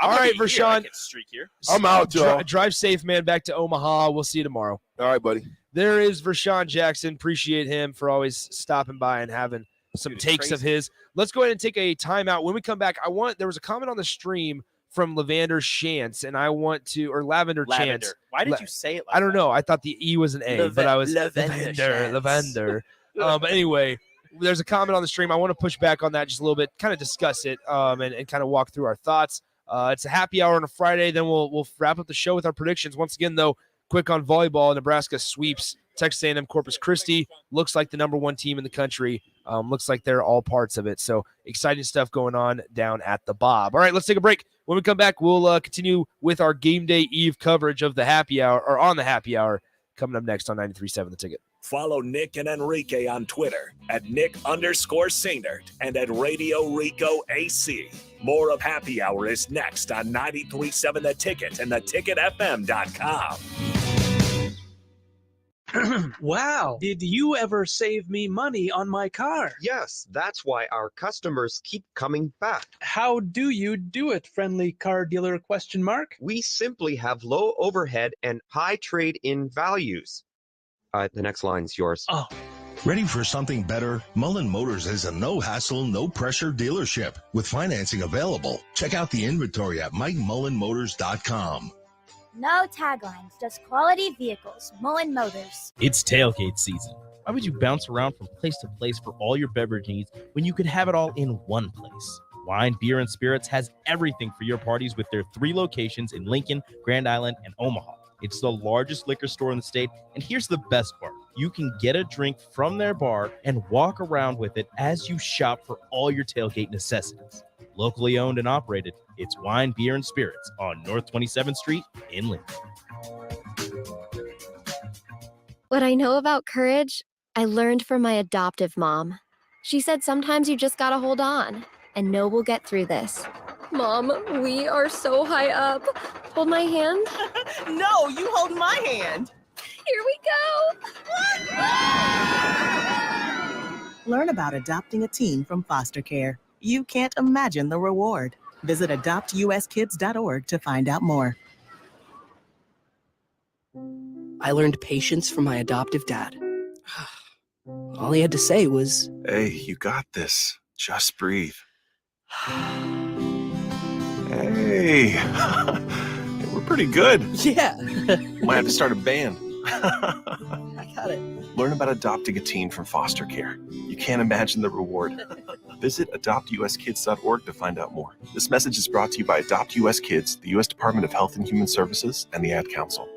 Speaker 2: All right, Vershawn.
Speaker 4: Streak here.
Speaker 3: I'm out, y'all.
Speaker 2: Drive safe, man. Back to Omaha. We'll see you tomorrow.
Speaker 3: All right, buddy.
Speaker 2: There is Vershawn Jackson. Appreciate him for always stopping by and having some takes of his. Let's go ahead and take a timeout. When we come back, there was a comment on the stream from Lavender Chance, and I want to, or Lavender Chance.
Speaker 4: Why did you say it like
Speaker 2: I don't know. I thought the E was an A, but I was Lavender. But anyway, there's a comment on the stream. I want to push back on that just a little bit, kind of discuss it, and kind of walk through our thoughts. It's a happy hour on a Friday. Then we'll wrap up the show with our predictions. Once again, though, quick on volleyball, Nebraska sweeps Texas A&M Corpus Christi. Looks like the number 1 team in the country. Looks like they're all parts of it. So exciting stuff going on down at the Bob. All right, let's take a break. When we come back, we'll continue with our game day eve coverage of the happy hour, or on the happy hour, coming up next on 93.7 The Ticket.
Speaker 1: Follow Nick and Enrique on Twitter at Nick_Sainert and at Radio Rico AC. More of Happy Hour is next on 93.7 The Ticket and theticketfm.com.
Speaker 5: Wow. Did you ever save me money on my car?
Speaker 6: Yes, that's why our customers keep coming back.
Speaker 5: How do you do it, friendly car dealer ?
Speaker 6: We simply have low overhead and high trade-in values. The next line's yours.
Speaker 5: Oh.
Speaker 7: Ready for something better? Mullen Motors is a no-hassle, no-pressure dealership with financing available. Check out the inventory at MikeMullenMotors.com.
Speaker 8: No taglines, just quality vehicles. Mullen Motors.
Speaker 9: It's tailgate season. Why would you bounce around from place to place for all your beverage needs when you could have it all in one place? Wine, Beer, and Spirits has everything for your parties with their 3 locations in Lincoln, Grand Island, and Omaha. It's the largest liquor store in the state, and here's the best part. You can get a drink from their bar and walk around with it as you shop for all your tailgate necessities. Locally owned and operated, it's Wine, Beer, and Spirits on North 27th Street in Lincoln.
Speaker 10: What I know about courage, I learned from my adoptive mom. She said sometimes you just gotta hold on and know we'll get through this. Mom, we are so high up. Hold my hand.
Speaker 11: No, you hold my hand.
Speaker 10: Here we
Speaker 11: go. Learn about adopting a teen from foster care. You can't imagine the reward. Visit adoptuskids.org to find out more.
Speaker 12: I learned patience from my adoptive dad. All he had to say was,
Speaker 13: "Hey, you got this. Just breathe." Hey, we're pretty good.
Speaker 12: Yeah.
Speaker 13: Might have to start a band.
Speaker 12: I got it.
Speaker 13: Learn about adopting a teen from foster care. You can't imagine the reward. Visit adoptuskids.org to find out more. This message is brought to you by Adopt US Kids, the U.S. Department of Health and Human Services, and the Ad Council.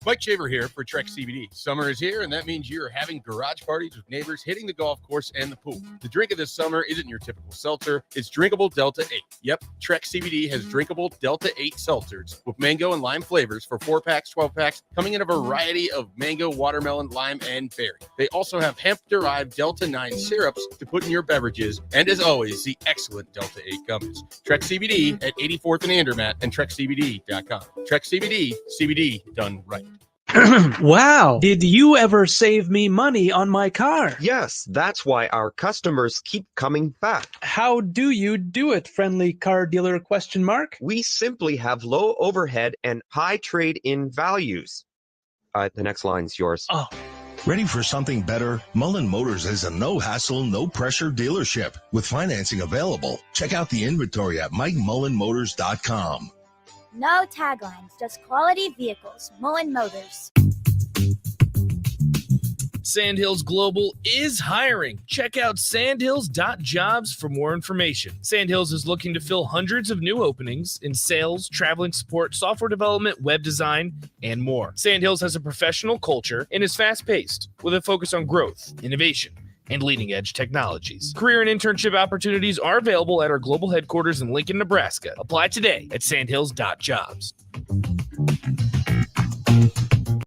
Speaker 14: Mike Shaver here for Trek CBD. Summer is here, and that means you're having garage parties with neighbors, hitting the golf course and the pool. The drink of this summer isn't your typical seltzer. It's drinkable Delta 8. Yep, Trek CBD has drinkable Delta 8 seltzers with mango and lime flavors for 4-packs, 12-packs, coming in a variety of mango, watermelon, lime, and berry. They also have hemp-derived Delta 9 syrups to put in your beverages, and as always, the excellent Delta 8 gummies. Trek CBD at 84th and Andermatt and TrekCBD.com. Trek CBD, CBD done right.
Speaker 5: Wow. Did you ever save me money on my car?
Speaker 6: Yes, that's why our customers keep coming back.
Speaker 5: How do you do it, friendly car dealer ?
Speaker 6: We simply have low overhead and high trade-in values. The next line's yours.
Speaker 5: Oh.
Speaker 7: Ready for something better? Mullen Motors is a no-hassle, no-pressure dealership with financing available. Check out the inventory at MikeMullenMotors.com.
Speaker 8: No taglines, just quality vehicles. Mullen Motors.
Speaker 15: Sandhills Global is hiring. Check out sandhills.jobs for more information. Sandhills is looking to fill hundreds of new openings in sales, traveling support, software development, web design, and more. Sandhills has a professional culture and is fast-paced with a focus on growth, innovation, and leading-edge technologies. Career and internship opportunities are available at our global headquarters in Lincoln, Nebraska. Apply today at sandhills.jobs.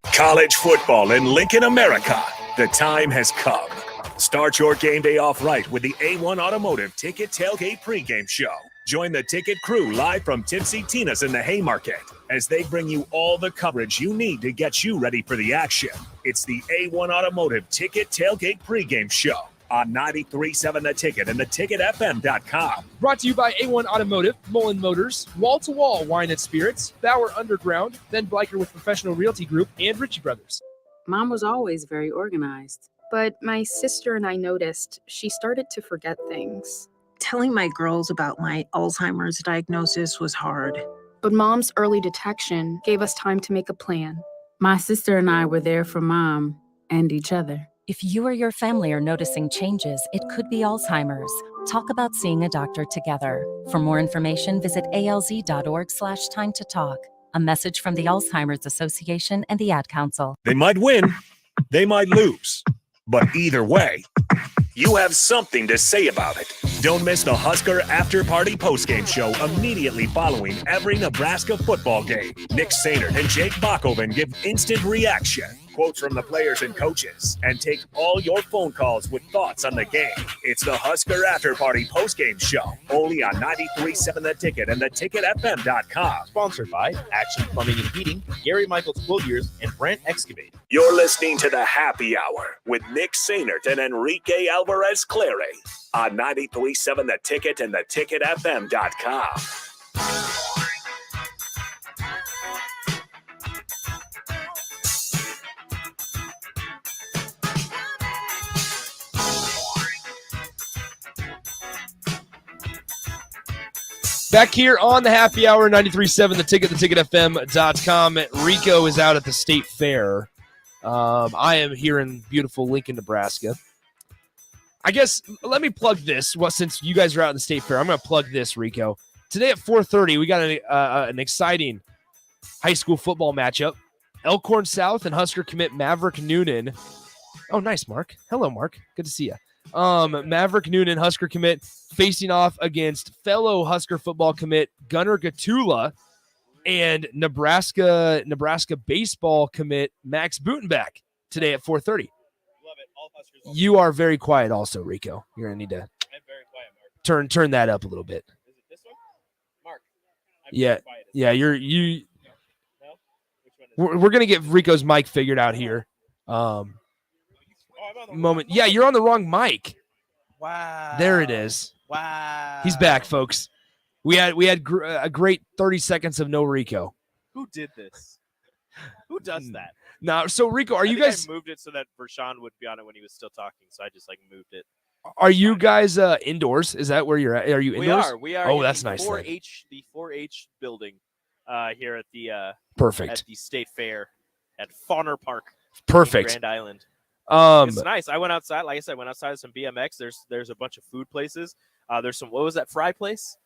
Speaker 1: College football in Lincoln, America. The time has come. Start your game day off right with the A1 Automotive Ticket Tailgate pregame show. Join the ticket crew live from Tipsy Tina's in the Haymarket as they bring you all the coverage you need to get you ready for the action. It's the A1 Automotive Ticket Tailgate pregame show on 93.7 The Ticket and theticketfm.com.
Speaker 2: Brought to you by A1 Automotive, Mullen Motors, Wall to Wall Wine and Spirits, Bauer Underground, Ben Bleicher with Professional Realty Group, and Ritchie Brothers.
Speaker 16: Mom was always very organized, but my sister and I noticed she started to forget things.
Speaker 17: Telling my girls about my Alzheimer's diagnosis was hard.
Speaker 16: But Mom's early detection gave us time to make a plan.
Speaker 18: My sister and I were there for Mom and each other.
Speaker 19: If you or your family are noticing changes, it could be Alzheimer's. Talk about seeing a doctor together. For more information, visit alz.org/time to talk. A message from the Alzheimer's Association and the Ad Council.
Speaker 1: They might win, they might lose, but either way, you have something to say about it. Don't miss the Husker After Party postgame show immediately following every Nebraska football game. Nick Sainert and Jake Bachhoven give instant reaction, quotes from the players and coaches, and take all your phone calls with thoughts on the game. It's the Husker After Party postgame show, only on 93.7 The Ticket and theticketfm.com.
Speaker 4: Sponsored by Action Plumbing and Heating, Gary Michaels Clothiers, and Brent Excavate.
Speaker 1: You're listening to the Happy Hour with Nick Sainert and Enrique Alvarez Clary on 93.7 The Ticket and theticketfm.com.
Speaker 2: Back here on the Happy Hour, 93.7 The Ticket, theticketfm.com. Rico is out at the State Fair. I am here in beautiful Lincoln, Nebraska. I guess let me plug this. Well, since you guys are out in the State Fair, I'm going to plug this, Rico. Today at 4:30, we got an exciting high school football matchup. Elkhorn South and Husker commit Maverick Noonan. Oh, nice, Mark. Hello, Mark. Good to see you. Maverick Noonan, Husker commit, facing off against fellow Husker football commit Gunnar Gatula and Nebraska baseball commit Max Butenbach today at 4:30.
Speaker 4: Love it. All Huskers.
Speaker 2: You are very quiet also, Rico. You're going to need to
Speaker 4: I'm very quiet, Mark.
Speaker 2: turn that up a little bit.
Speaker 4: Is it this one? Mark.
Speaker 2: Yeah, you.
Speaker 4: No? Which one is
Speaker 2: We're going to get Rico's mic figured out here. Moment. Yeah, you're on the wrong mic.
Speaker 4: Wow.
Speaker 2: There it is.
Speaker 4: Wow.
Speaker 2: He's back, folks. We had a great 30 seconds of no Rico.
Speaker 4: Who did this? Who does that?
Speaker 2: Now, so Rico, are you guys?
Speaker 4: I moved it so that Vershawn would be on it when he was still talking, so I just moved it.
Speaker 2: Are you guys indoors? Is that where you're at? Are you indoors?
Speaker 4: We are.
Speaker 2: Oh,
Speaker 4: in
Speaker 2: that's
Speaker 4: the
Speaker 2: nice.
Speaker 4: 4-H, the 4-H building here at the
Speaker 2: perfect
Speaker 4: at the State Fair at Fauner Park.
Speaker 2: Perfect.
Speaker 4: Grand Island. It's nice. I went outside. Like I said, went outside of some BMX. There's a bunch of food places. There's some. What was that fry place?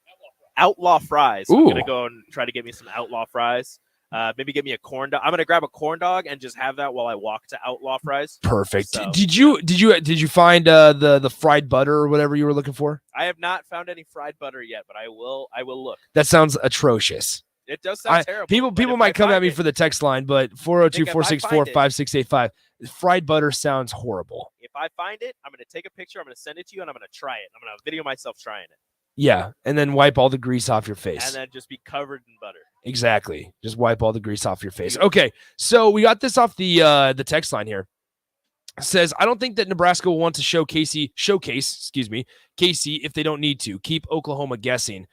Speaker 4: Outlaw Fries.
Speaker 2: Ooh.
Speaker 4: I'm gonna go and try to get me some Outlaw Fries. Maybe get me a corn dog. I'm gonna grab a corn dog and just have that while I walk to Outlaw Fries.
Speaker 2: Perfect.
Speaker 4: So,
Speaker 2: Did you find the fried butter or whatever you were looking for?
Speaker 4: I have not found any fried butter yet, but I will look.
Speaker 2: That sounds atrocious.
Speaker 4: It does sound terrible.
Speaker 2: People might come at me for the text line, but 402-464-5685. Fried butter sounds horrible.
Speaker 4: If I find it, I'm going to take a picture, I'm going to send it to you, and I'm going to try it. I'm going to video myself trying it.
Speaker 2: Yeah, and then wipe all the grease off your face.
Speaker 4: And then just be covered in butter.
Speaker 2: Exactly. Just wipe all the grease off your face. Okay, so we got this off the text line here. It says, I don't think that Nebraska will want to showcase Casey if they don't need to. Keep Oklahoma guessing.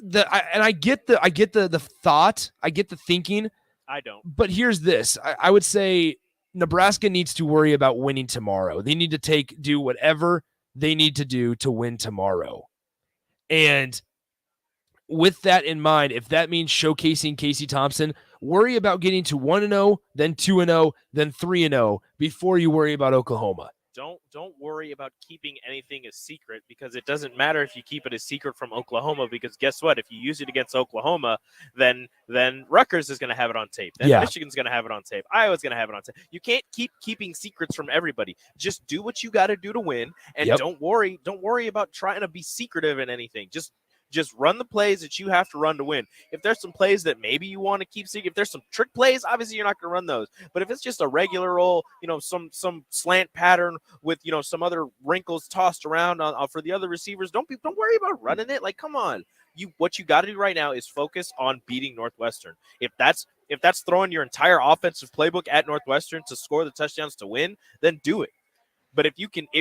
Speaker 2: I get the thought, I get the thinking.
Speaker 4: I don't.
Speaker 2: But here's this. I would say Nebraska needs to worry about winning tomorrow. They need to do whatever they need to do to win tomorrow. And with that in mind, if that means showcasing Casey Thompson, worry about getting to 1-0, then 2-0, then 3-0 before you worry about Oklahoma.
Speaker 4: Don't worry about keeping anything a secret, because it doesn't matter if you keep it a secret from Oklahoma, because guess what? If you use it against Oklahoma, then Rutgers is going to have it on tape. Then Michigan's going to have it on tape. Iowa's going to have it on tape. You can't keep keeping secrets from everybody. Just do what you got to do to win, and don't worry about trying to be secretive in anything. Just run the plays that you have to run to win. If there's some plays that maybe you want to keep secret, if there's some trick plays, obviously you're not going to run those. But if it's just a regular old, some slant pattern with, some other wrinkles tossed around for the other receivers, don't worry about running it. Like, come on. What you got to do right now is focus on beating Northwestern. If that's throwing your entire offensive playbook at Northwestern to score the touchdowns to win, then do it. But if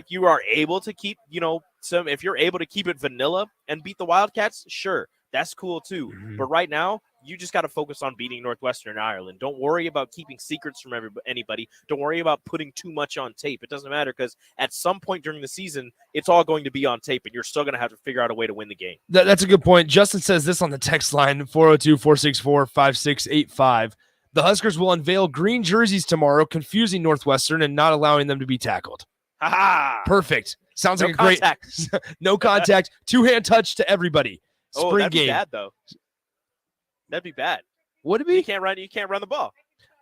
Speaker 4: you are able to keep, if you're able to keep it vanilla and beat the Wildcats, sure, that's cool too.
Speaker 2: Mm-hmm.
Speaker 4: But right now, you just got to focus on beating Northwestern Ireland. Don't worry about keeping secrets from anybody. Don't worry about putting too much on tape. It doesn't matter, because at some point during the season, it's all going to be on tape, and you're still going to have to figure out a way to win the game.
Speaker 2: That's a good point. Justin says this on the text line, 402-464-5685. The Huskers will unveil green jerseys tomorrow, confusing Northwestern and not allowing them to be tackled.
Speaker 4: Ha-ha!
Speaker 2: Sounds
Speaker 4: no
Speaker 2: like a
Speaker 4: contact.
Speaker 2: great no contact, two-hand touch to everybody. Spring
Speaker 4: that'd
Speaker 2: game.
Speaker 4: Be bad though. That'd be bad.
Speaker 2: Would it be?
Speaker 4: You can't run the ball.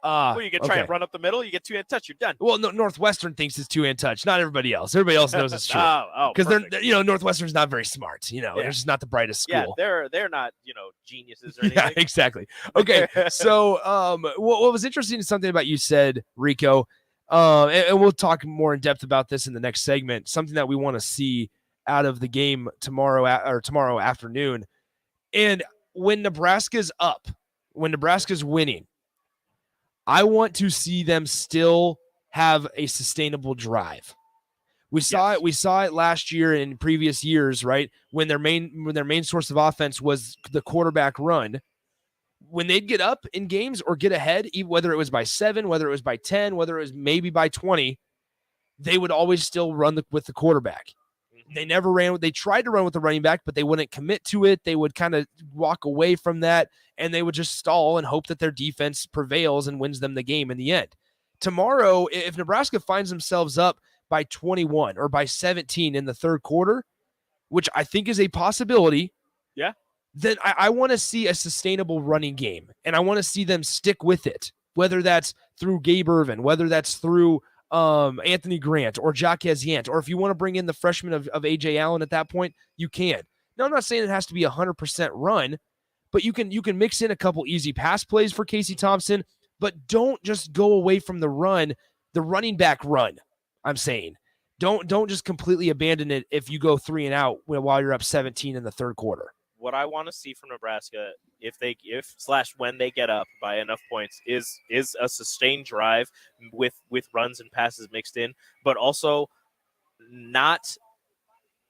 Speaker 4: You can try and run up the middle. You get two-hand touch. You're done.
Speaker 2: Well, no, Northwestern thinks it's two-hand touch. Not everybody else. Everybody else knows it's true. Because they're Northwestern's not very smart. They're just not the brightest school.
Speaker 4: Yeah, they're not geniuses or anything.
Speaker 2: Yeah, exactly. Okay, so what was interesting is something about you said, Rico. And we'll talk more in depth about this in the next segment. Something that we want to see out of the game tomorrow afternoon. And when Nebraska's up, when Nebraska's winning, I want to see them still have a sustainable drive. We saw it last year and in previous years, right? When their main source of offense was the quarterback run. When they'd get up in games or get ahead, whether it was by 7, whether it was by 10, whether it was maybe by 20, they would always still run with the quarterback. They never ran. They tried to run with the running back, but they wouldn't commit to it. They would kind of walk away from that, and they would just stall and hope that their defense prevails and wins them the game in the end. Tomorrow, if Nebraska finds themselves up by 21 or by 17 in the third quarter, which I think is a possibility, then I want to see a sustainable running game, and I want to see them stick with it, whether that's through Gabe Ervin, whether that's through Anthony Grant or Jaquez Yant, or if you want to bring in the freshman of A.J. Allen at that point, you can. Now, I'm not saying it has to be 100% run, but you can mix in a couple easy pass plays for Casey Thompson, but don't just go away from the running back run, I'm saying. Don't just completely abandon it if you go 3 and out while you're up 17 in the third quarter.
Speaker 4: What I want to see from Nebraska, when they get up by enough points, is a sustained drive with runs and passes mixed in, but also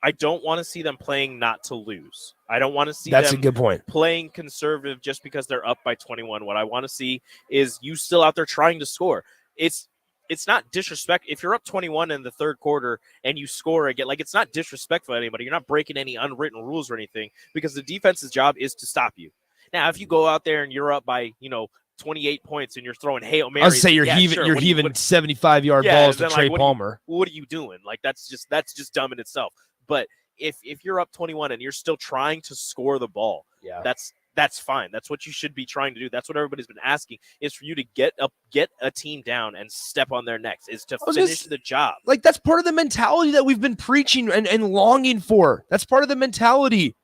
Speaker 4: I don't want to see them playing not to lose. I don't want to see
Speaker 2: That's
Speaker 4: them
Speaker 2: a good point.
Speaker 4: Playing conservative just because they're up by 21. What I want to see is you still out there trying to score. It's not disrespect. If you're up 21 in the third quarter and you score again, it's not disrespectful to anybody. You're not breaking any unwritten rules or anything, because the defense's job is to stop you. Now, if you go out there and you're up by, 28 points and you're throwing Hail Marys,
Speaker 2: I was say you're heaving 75-yard balls to Trey Palmer.
Speaker 4: What are you doing? That's just dumb in itself. But if you're up 21 and you're still trying to score the ball, that's that's fine. That's what you should be trying to do. That's what everybody's been asking, is for you to get a team down and step on their necks, is to finish the job.
Speaker 2: Like, that's part of the mentality that we've been preaching and longing for. That's part of the mentality.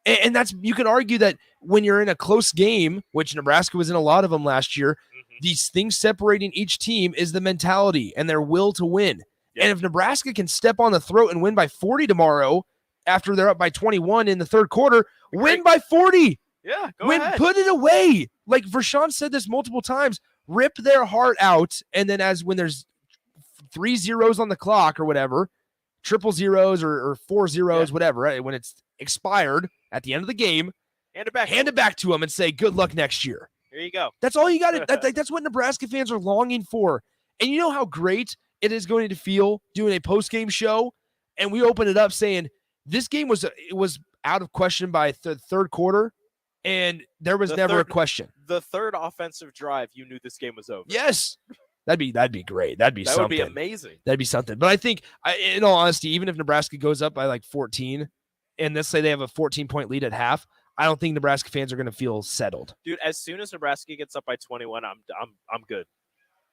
Speaker 2: And that's, you can argue that when you're in a close game, which Nebraska was in a lot of them last year, these things separating each team is the mentality and their will to win. Yeah. And if Nebraska can step on the throat and win by 40 tomorrow, after they're up by 21 in the third quarter, win by 40.
Speaker 4: Yeah, go ahead.
Speaker 2: Put it away. Like Vershawn said this multiple times, rip their heart out. And then when there's 3 zeros on the clock or whatever, triple zeros or 4 zeros, whatever, right? When it's expired at the end of the game, hand it back to them and say, good luck next year.
Speaker 4: There you go.
Speaker 2: That's all you got to, that's what Nebraska fans are longing for. And you know how great it is going to feel doing a post-game show, and we open it up saying this game was out of question by the third quarter, and there was never a question.
Speaker 4: The third offensive drive, you knew this game was over.
Speaker 2: Yes. That'd be great. That would
Speaker 4: be amazing.
Speaker 2: That'd be something. But I think, in all honesty, even if Nebraska goes up by like 14, and let's say they have a 14-point lead at half, I don't think Nebraska fans are going to feel settled.
Speaker 4: Dude, as soon as Nebraska gets up by 21, I'm good.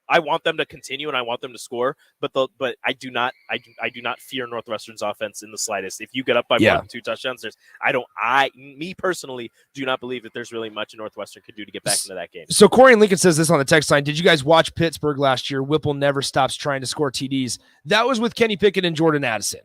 Speaker 4: I want them to continue and I want them to score, but I do not fear Northwestern's offense in the slightest. If you get up by more than 2 touchdowns, me personally do not believe that there's really much Northwestern could do to get back into that game.
Speaker 2: So Corey and Lincoln says this on the text line. Did you guys watch Pittsburgh last year? Whipple never stops trying to score TDs. That was with Kenny Pickett and Jordan Addison.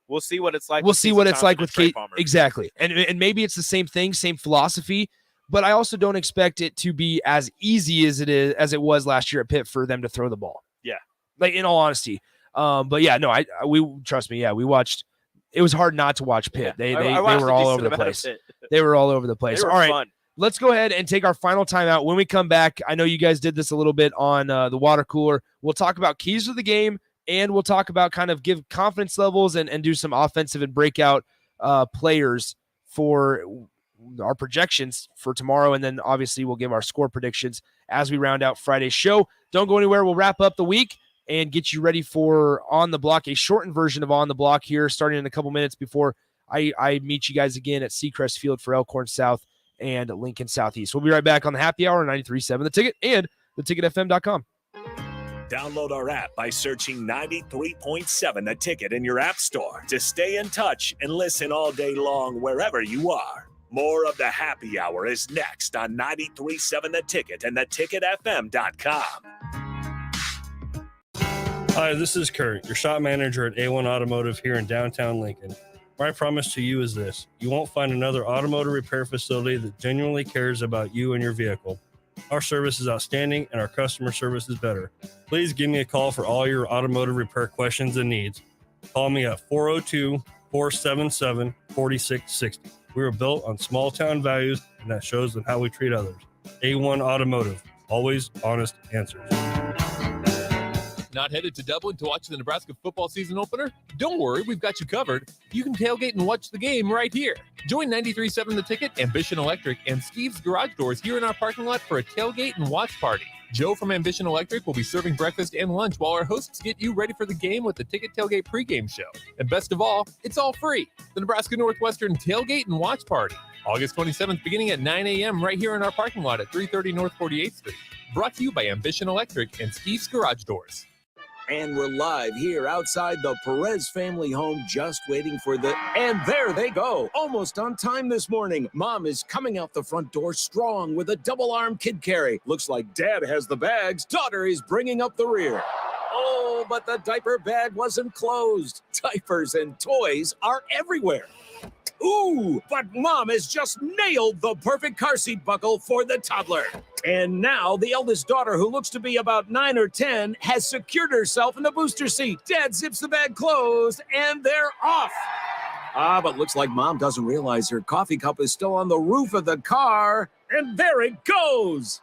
Speaker 4: We'll see what it's like.
Speaker 2: We'll see what it's like with Kate.
Speaker 4: Palmer.
Speaker 2: Exactly. And maybe it's the same thing, same philosophy, but I also don't expect it to be as easy as it was last year at Pitt for them to throw the ball.
Speaker 4: Yeah.
Speaker 2: Like, in all honesty. But yeah, no, we trust me. Yeah, we watched. It was hard not to watch Pitt. They were all over the place. They were all over the place. All right.
Speaker 4: Fun.
Speaker 2: Let's go ahead and take our final timeout. When we come back, I know you guys did this a little bit on the water cooler. We'll talk about keys to the game, and we'll talk about kind of give confidence levels and do some offensive and breakout players for our projections for tomorrow. And then obviously we'll give our score predictions as we round out Friday's show. Don't go anywhere. We'll wrap up the week and get you ready for On the Block, a shortened version of On the Block here, starting in a couple minutes before I meet you guys again at Seacrest Field for Elkhorn South and Lincoln Southeast. We'll be right back on the Happy Hour, 93.7 The Ticket and theticketfm.com.
Speaker 1: Download our app by searching 93.7 The Ticket in your app store to stay in touch and listen all day long wherever you are. More of the Happy Hour is next on 93.7 The Ticket and theticketfm.com.
Speaker 20: Hi, this is Kurt, your shop manager at A1 Automotive here in downtown Lincoln. My promise to you is this: you won't find another automotive repair facility that genuinely cares about you and your vehicle. Our service is outstanding and our customer service is better. Please give me a call for all your automotive repair questions and needs. Call me at 402-477-4660. We were built on small town values, and that shows in how we treat others. A1 Automotive, always honest answers.
Speaker 21: Not headed to Dublin to watch the Nebraska football season opener? Don't worry, we've got you covered. You can tailgate and watch the game right here. Join 93.7 The Ticket, Ambition Electric, and Steve's Garage Doors here in our parking lot for a tailgate and watch party. Joe from Ambition Electric will be serving breakfast and lunch while our hosts get you ready for the game with the Ticket Tailgate pregame show. And best of all, it's all free. The Nebraska Northwestern Tailgate and Watch Party, August 27th, beginning at 9 a.m. right here in our parking lot at 330 North 48th Street. Brought to you by Ambition Electric and Steve's Garage Doors.
Speaker 22: And we're live here outside the Perez family home, just waiting for and there they go, almost on time this morning. Mom is coming out the front door strong with a double-arm kid carry. Looks like Dad has the bags. Daughter is bringing up the rear. Oh, but the diaper bag wasn't closed. Diapers and toys are everywhere. Ooh, but Mom has just nailed the perfect car seat buckle for the toddler. And now the eldest daughter, who looks to be about 9 or 10, has secured herself in the booster seat. Dad zips the bag closed, and they're off. But looks like Mom doesn't realize her coffee cup is still on the roof of the car. And there it goes.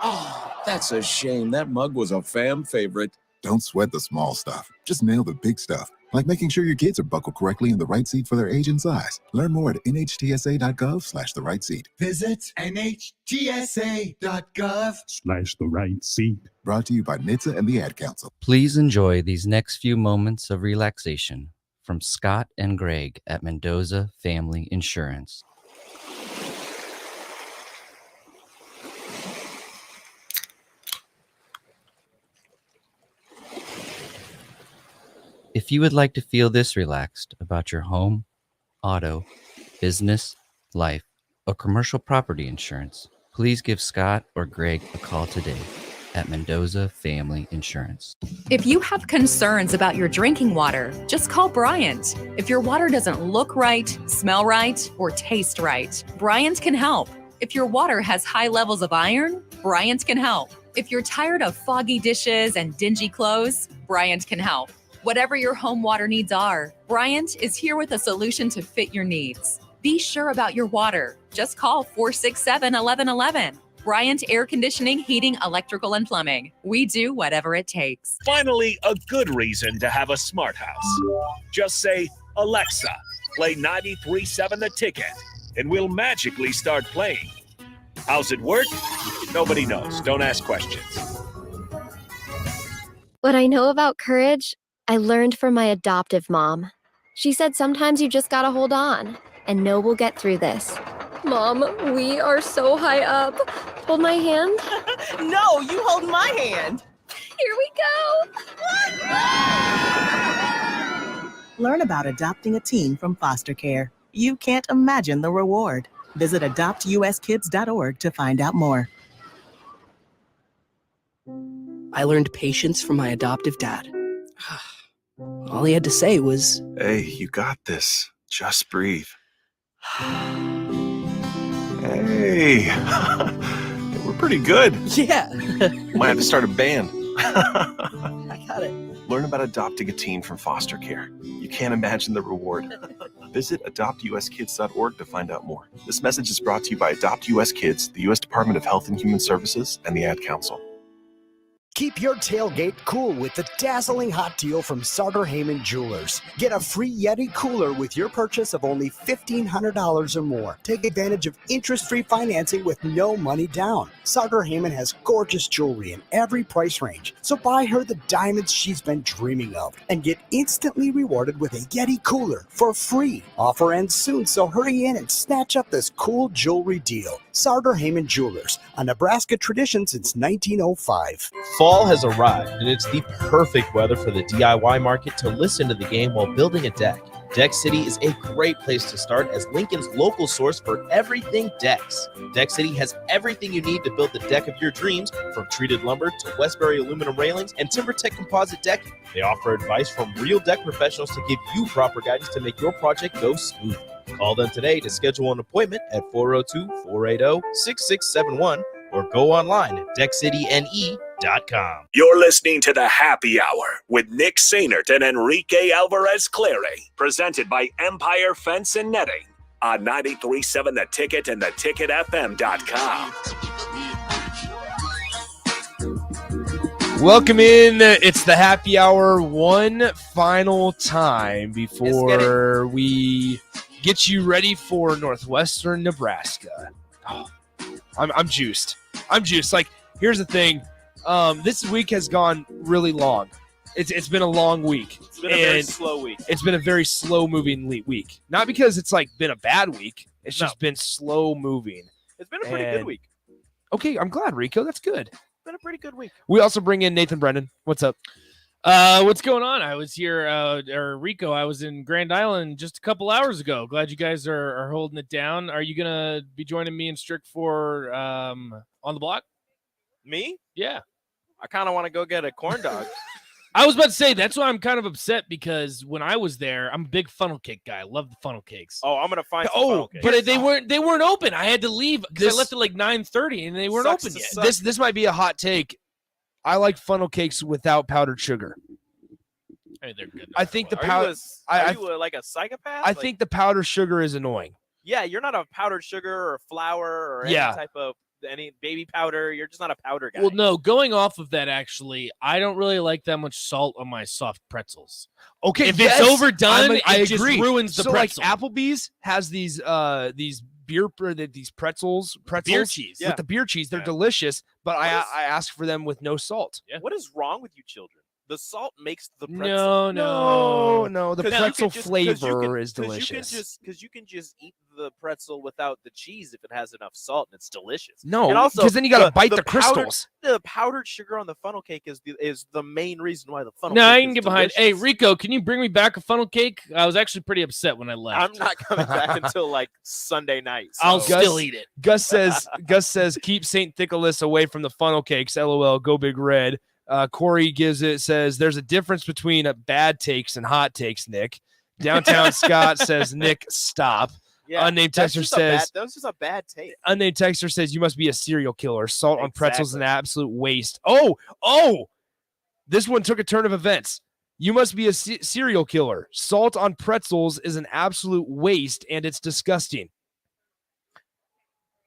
Speaker 22: Oh, that's a shame. That mug was a fam favorite.
Speaker 23: Don't sweat the small stuff. Just nail the big stuff, like making sure your kids are buckled correctly in the right seat for their age and size. Learn more at nhtsa.gov/the right seat.
Speaker 24: Visit nhtsa.gov/the right seat.
Speaker 23: Brought to you by NHTSA and the Ad Council.
Speaker 25: Please enjoy these next few moments of relaxation from Scott and Greg at Mendoza Family Insurance. If you would like to feel this relaxed about your home, auto, business, life, or commercial property insurance, please give Scott or Greg a call today at Mendoza Family Insurance.
Speaker 3: If you have concerns about your drinking water, just call Bryant. If your water doesn't look right, smell right, or taste right, Bryant can help. If your water has high levels of iron, Bryant can help. If you're tired of foggy dishes and dingy clothes, Bryant can help. Whatever your home water needs are, Bryant is here with a solution to fit your needs. Be sure about your water. Just call 467-1111. Bryant Air Conditioning, Heating, Electrical, and Plumbing. We do whatever it takes.
Speaker 1: Finally, a good reason to have a smart house. Just say, Alexa, play 93.7 The Ticket, and we'll magically start playing. How's it work? Nobody knows. Don't ask questions.
Speaker 9: What I know about courage, I learned from my adoptive mom. She said sometimes you just gotta hold on and know we'll get through this. Mom, we are so high up. Hold my hand.
Speaker 10: No, you hold my hand.
Speaker 9: Here we go.
Speaker 10: Learn about adopting a teen from foster care. You can't imagine the reward. Visit adoptuskids.org to find out more.
Speaker 11: I learned patience from my adoptive dad. All he had to say was,
Speaker 13: "Hey, you got this. Just breathe." Hey, we're pretty good.
Speaker 11: Yeah.
Speaker 13: Might have to start a band.
Speaker 11: I got it.
Speaker 13: Learn about adopting a teen from foster care. You can't imagine the reward. Visit adoptuskids.org to find out more. This message is brought to you by Adopt US Kids, the U.S. Department of Health and Human Services, and the Ad Council.
Speaker 12: Keep your tailgate cool with the dazzling hot deal from Sartor Heyman Jewelers. Get a free Yeti cooler with your purchase of only $1,500 or more. Take advantage of interest-free financing with no money down. Sartor Heyman has gorgeous jewelry in every price range, so buy her the diamonds she's been dreaming of and get instantly rewarded with a Yeti cooler for free. Offer ends soon, so hurry in and snatch up this cool jewelry deal. Sartor Heyman Jewelers, a Nebraska tradition since 1905.
Speaker 4: Fall has arrived, and it's the perfect weather for the DIY market to listen to the game while building a deck. Deck City is a great place to start as Lincoln's local source for everything decks. Deck City has everything you need to build the deck of your dreams, from treated lumber to Westbury aluminum railings and TimberTech composite decking. They offer advice from real deck professionals to give you proper guidance to make your project go smooth. Call them today to schedule an appointment at 402-480-6671 or go online at deckcityne.com.
Speaker 1: You're listening to the Happy Hour with Nick Sainert and Enrique Alvarez Clary, presented by Empire Fence and Netting on 93.7 The Ticket and theticketfm.com.
Speaker 2: Welcome in. It's the Happy Hour one final time before we get you ready for Northwestern Nebraska. Oh, I'm juiced. Like, here's the thing. This week has gone really long. It's been a long week.
Speaker 4: It's been a very slow week.
Speaker 2: It's been a very slow moving week. Not because it's like been a bad week. It's just been slow moving.
Speaker 4: It's been a pretty good week.
Speaker 2: Okay, I'm glad, Rico. That's good.
Speaker 4: It's been a pretty good week.
Speaker 2: We also bring in Nathan Brennan. What's up?
Speaker 26: What's going on? I was here, or Rico, I was in Grand Island just a couple hours ago. Glad you guys are holding it down. Are you going to be joining me in Strict for On the Block?
Speaker 4: Me?
Speaker 26: Yeah.
Speaker 4: I kind of want to go get a corn dog.
Speaker 26: I was about to say, that's why I'm kind of upset, because when I was there, I'm a big funnel cake guy. I love the funnel cakes.
Speaker 4: Oh, I'm going to find some funnel cakes.
Speaker 26: But they weren't open. I had to leave because I left at like 9:30 and they weren't open yet.
Speaker 2: This might be a hot take. I like funnel cakes without powdered sugar.
Speaker 26: I mean, they're good.
Speaker 2: I think the
Speaker 4: powder. Are you like a psychopath?
Speaker 2: I think the powdered sugar is annoying.
Speaker 4: Yeah, you're not a powdered sugar or flour or any type of any baby powder. You're just not a powder guy.
Speaker 26: Well, no, going off of that, actually, I don't really like that much salt on my soft pretzels.
Speaker 2: Okay,
Speaker 26: if it's overdone,
Speaker 2: I
Speaker 26: it
Speaker 2: agree.
Speaker 26: just ruins the
Speaker 2: so
Speaker 26: pretzel.
Speaker 2: Like Applebee's has these pretzels
Speaker 26: beer cheese
Speaker 2: with the beer cheese. They're delicious, but I ask for them with no salt.
Speaker 4: Yeah. What is wrong with you children? The salt makes the pretzel.
Speaker 2: No. The pretzel flavor is delicious.
Speaker 4: Because you can just eat the pretzel without the cheese if it has enough salt, and it's delicious.
Speaker 2: No, because then you got to bite the crystals.
Speaker 4: The powdered sugar on the funnel cake is the main reason why the funnel.
Speaker 26: No,
Speaker 4: cake
Speaker 26: I can
Speaker 4: is
Speaker 26: get behind.
Speaker 4: delicious.
Speaker 26: Hey, Rico, can you bring me back a funnel cake? I was actually pretty upset when I left.
Speaker 4: I'm not coming back until like Sunday night. So.
Speaker 26: I'll still eat it.
Speaker 2: Gus says keep St. Nicholas away from the funnel cakes. LOL. Go Big Red. Corey says there's a difference between bad takes and hot takes, Nick. Downtown Scott says, Nick, stop.
Speaker 4: Yeah,
Speaker 2: Unnamed texter says
Speaker 4: that was just a bad take.
Speaker 2: Unnamed texter says you must be a serial killer. Salt on pretzels is an absolute waste. Oh, this one took a turn of events. You must be a serial killer. Salt on pretzels is an absolute waste, and it's disgusting.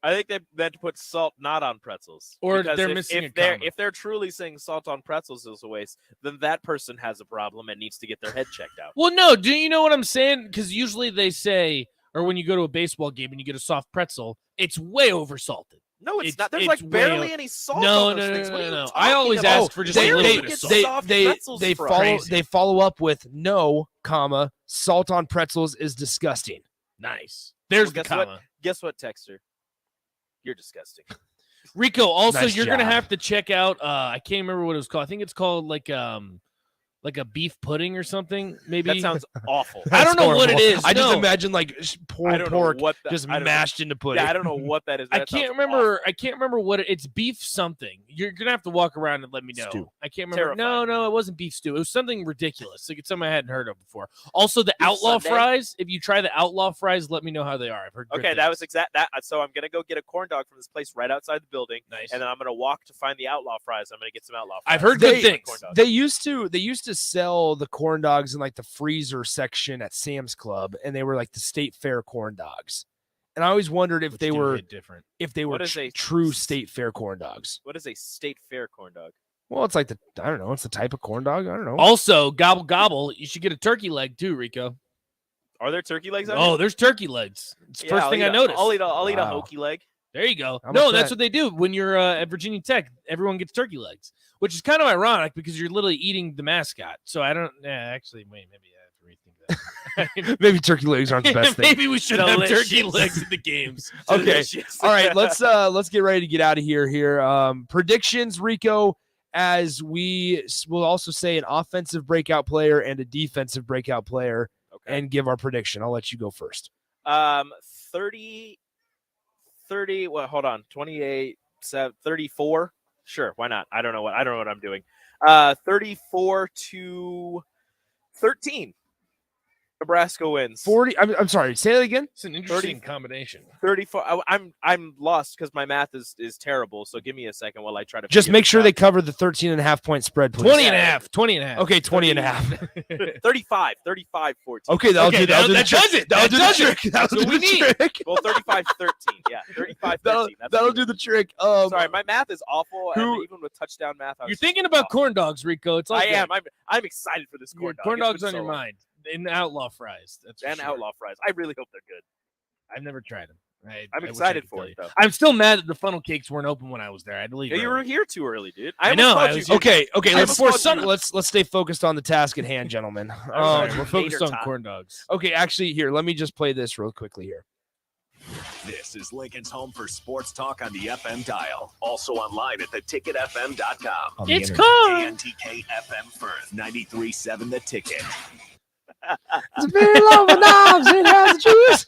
Speaker 4: I think they meant to put salt not on pretzels.
Speaker 26: Or
Speaker 4: because
Speaker 26: they're missing a comma.
Speaker 4: If they're truly saying salt on pretzels is a waste, then that person has a problem and needs to get their head checked out.
Speaker 26: Well, no. Do you know what I'm saying? Because usually they say, or when you go to a baseball game and you get a soft pretzel, it's way oversalted.
Speaker 4: No, it's not. There's like barely any salt on those things.
Speaker 26: No. I always ask for just a little bit of salt.
Speaker 2: They follow up with no, comma, salt on pretzels is disgusting.
Speaker 26: Nice. There's the comma.
Speaker 4: Guess what, Texter? You're disgusting.
Speaker 26: Rico, also,
Speaker 2: Nice
Speaker 26: you're going to
Speaker 2: job.
Speaker 26: have to check out, I can't remember what it was called. I think it's called like a beef pudding or something, maybe.
Speaker 4: That sounds awful.
Speaker 26: I don't know what it is.
Speaker 2: I just imagine like pork just
Speaker 4: I don't
Speaker 2: mashed into pudding.
Speaker 4: Yeah, I don't know what that is.
Speaker 26: I can't remember. I can't remember what it's beef something. You're gonna have to walk around and let me know.
Speaker 2: Stew.
Speaker 26: I can't remember. No, it wasn't beef stew. It was something ridiculous. Like it's something I hadn't heard of before. Also, the outlaw
Speaker 4: Sunday?
Speaker 26: fries. If you try the outlaw fries, let me know how they are. I've heard. Good
Speaker 4: Okay, that
Speaker 26: things.
Speaker 4: was exact. That so I'm gonna go get a corn dog from this place right outside the building.
Speaker 26: Nice.
Speaker 4: And then I'm gonna walk to find the outlaw fries. I'm gonna get some outlaw fries.
Speaker 26: I've heard good things.
Speaker 2: They used to sell the corn dogs in like the freezer section at Sam's Club, and they were like the State Fair corn dogs. And I always wondered if they were
Speaker 26: different.
Speaker 2: If they were
Speaker 4: What is a-
Speaker 2: true State Fair corn dogs.
Speaker 4: What is a state fair corn dog?
Speaker 2: Well, it's like I don't know. It's the type of corn dog. I don't know.
Speaker 26: Also, gobble gobble. You should get a turkey leg too, Rico.
Speaker 4: Are there turkey legs?
Speaker 26: Oh, there's turkey legs. It's the first thing I noticed.
Speaker 4: I'll eat a
Speaker 2: Wow.
Speaker 4: hokey leg.
Speaker 26: There you go.
Speaker 2: How
Speaker 26: No,
Speaker 2: much
Speaker 26: that's
Speaker 2: that?
Speaker 26: what they do when you're at Virginia Tech. Everyone gets turkey legs, which is kind of ironic because you're literally eating the mascot. So I don't. Actually, wait, maybe I have to rethink that.
Speaker 2: Maybe turkey legs aren't the best thing.
Speaker 26: Maybe we should have turkey
Speaker 4: Delicious.
Speaker 26: legs at the games.
Speaker 2: Okay.
Speaker 4: Delicious.
Speaker 2: All right, let's get ready to get out of here. Predictions, Rico, as we will also say an offensive breakout player and a defensive breakout player, and give our prediction. I'll let you go first.
Speaker 4: 30. Well, hold on. 28, 34. Sure, why not? I don't know what I'm doing. 34-13. Nebraska wins.
Speaker 2: 40. I'm sorry. Say that again.
Speaker 26: It's an interesting combination.
Speaker 4: 34. I'm lost because my math is terrible. So give me a second while I try to.
Speaker 2: Just
Speaker 4: figure
Speaker 2: make
Speaker 4: this
Speaker 2: sure
Speaker 4: out.
Speaker 2: they cover the 13.5 point spread, please.
Speaker 26: 20 and a half. 20 and a half.
Speaker 2: Okay, 20 and a half.
Speaker 4: 35, 14.
Speaker 2: Okay, that'll do
Speaker 26: that
Speaker 2: the
Speaker 26: does
Speaker 2: trick.
Speaker 26: it.
Speaker 2: That'll
Speaker 26: That
Speaker 2: do the
Speaker 26: does
Speaker 2: trick.
Speaker 26: it.
Speaker 2: That'll
Speaker 26: That's
Speaker 2: do
Speaker 26: what
Speaker 2: the
Speaker 26: we need.
Speaker 2: trick.
Speaker 4: Well, 35-13. Yeah, 35-13.
Speaker 2: That'll do the trick.
Speaker 4: Sorry, my math is awful.
Speaker 2: Who-
Speaker 4: And even with touchdown math,
Speaker 26: You're thinking about corn dogs, Rico. It's all
Speaker 4: I
Speaker 26: good.
Speaker 4: am. I'm excited for this corn dog.
Speaker 26: Corn
Speaker 4: It's
Speaker 26: dogs
Speaker 4: been
Speaker 26: on your
Speaker 4: so long.
Speaker 26: mind. And outlaw fries. That's for
Speaker 4: And
Speaker 26: sure.
Speaker 4: outlaw fries. I really hope they're good.
Speaker 26: I've never tried them.
Speaker 4: I'm
Speaker 26: I wish I
Speaker 4: excited
Speaker 26: could
Speaker 4: for
Speaker 26: tell
Speaker 4: it,
Speaker 26: you.
Speaker 4: though.
Speaker 26: I'm still mad that the funnel cakes weren't open when I was there. I had to leave.
Speaker 4: Yeah, you
Speaker 26: early.
Speaker 4: were here too early, dude.
Speaker 26: I know,
Speaker 4: almost
Speaker 26: I
Speaker 4: called
Speaker 26: was-
Speaker 4: you-
Speaker 2: Okay.
Speaker 4: I almost called you-
Speaker 2: Let's stay focused on the task at hand, gentlemen.
Speaker 26: Sorry, we're focused on
Speaker 4: Tater tot.
Speaker 26: corn dogs.
Speaker 2: Okay, actually, here, let me just play this real quickly here.
Speaker 1: This is Lincoln's home for sports talk on the FM dial. Also online at theticketfm.com.
Speaker 26: It's corn.
Speaker 1: KNTK FM Firth, 93.7 The Ticket.
Speaker 2: It's very low with knobs. It has juice.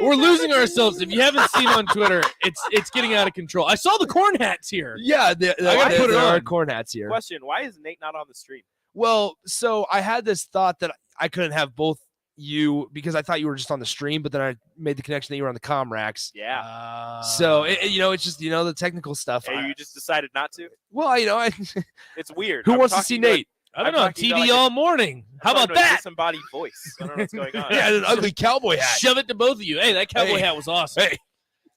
Speaker 26: We're losing ourselves. If you haven't seen on Twitter, it's getting out of control. I saw the corn hats here.
Speaker 2: Yeah,
Speaker 26: I gotta put it
Speaker 2: there are
Speaker 26: on.
Speaker 2: corn hats here.
Speaker 4: Question: why is Nate not on the stream?
Speaker 2: Well, so I had this thought that I couldn't have both you because I thought you were just on the stream, but then I made the connection that you were on the comm racks.
Speaker 4: Yeah.
Speaker 2: So it's just the technical stuff.
Speaker 4: Hey, you just decided not to.
Speaker 2: Well,
Speaker 4: It's weird.
Speaker 2: who
Speaker 4: I'm
Speaker 2: wants to
Speaker 4: talking
Speaker 2: see
Speaker 4: to a-
Speaker 2: Nate?
Speaker 26: I don't
Speaker 4: I'm
Speaker 26: know.
Speaker 4: talking to
Speaker 26: TV
Speaker 4: like a-
Speaker 26: all morning. How
Speaker 4: I'm talking
Speaker 26: about
Speaker 4: to a
Speaker 26: that?
Speaker 4: disembodied voice. I don't know what's going on.
Speaker 2: Yeah, an ugly cowboy hat.
Speaker 26: Shove it to both of you. Hey, that cowboy
Speaker 2: Hey.
Speaker 26: hat was awesome.
Speaker 2: Hey.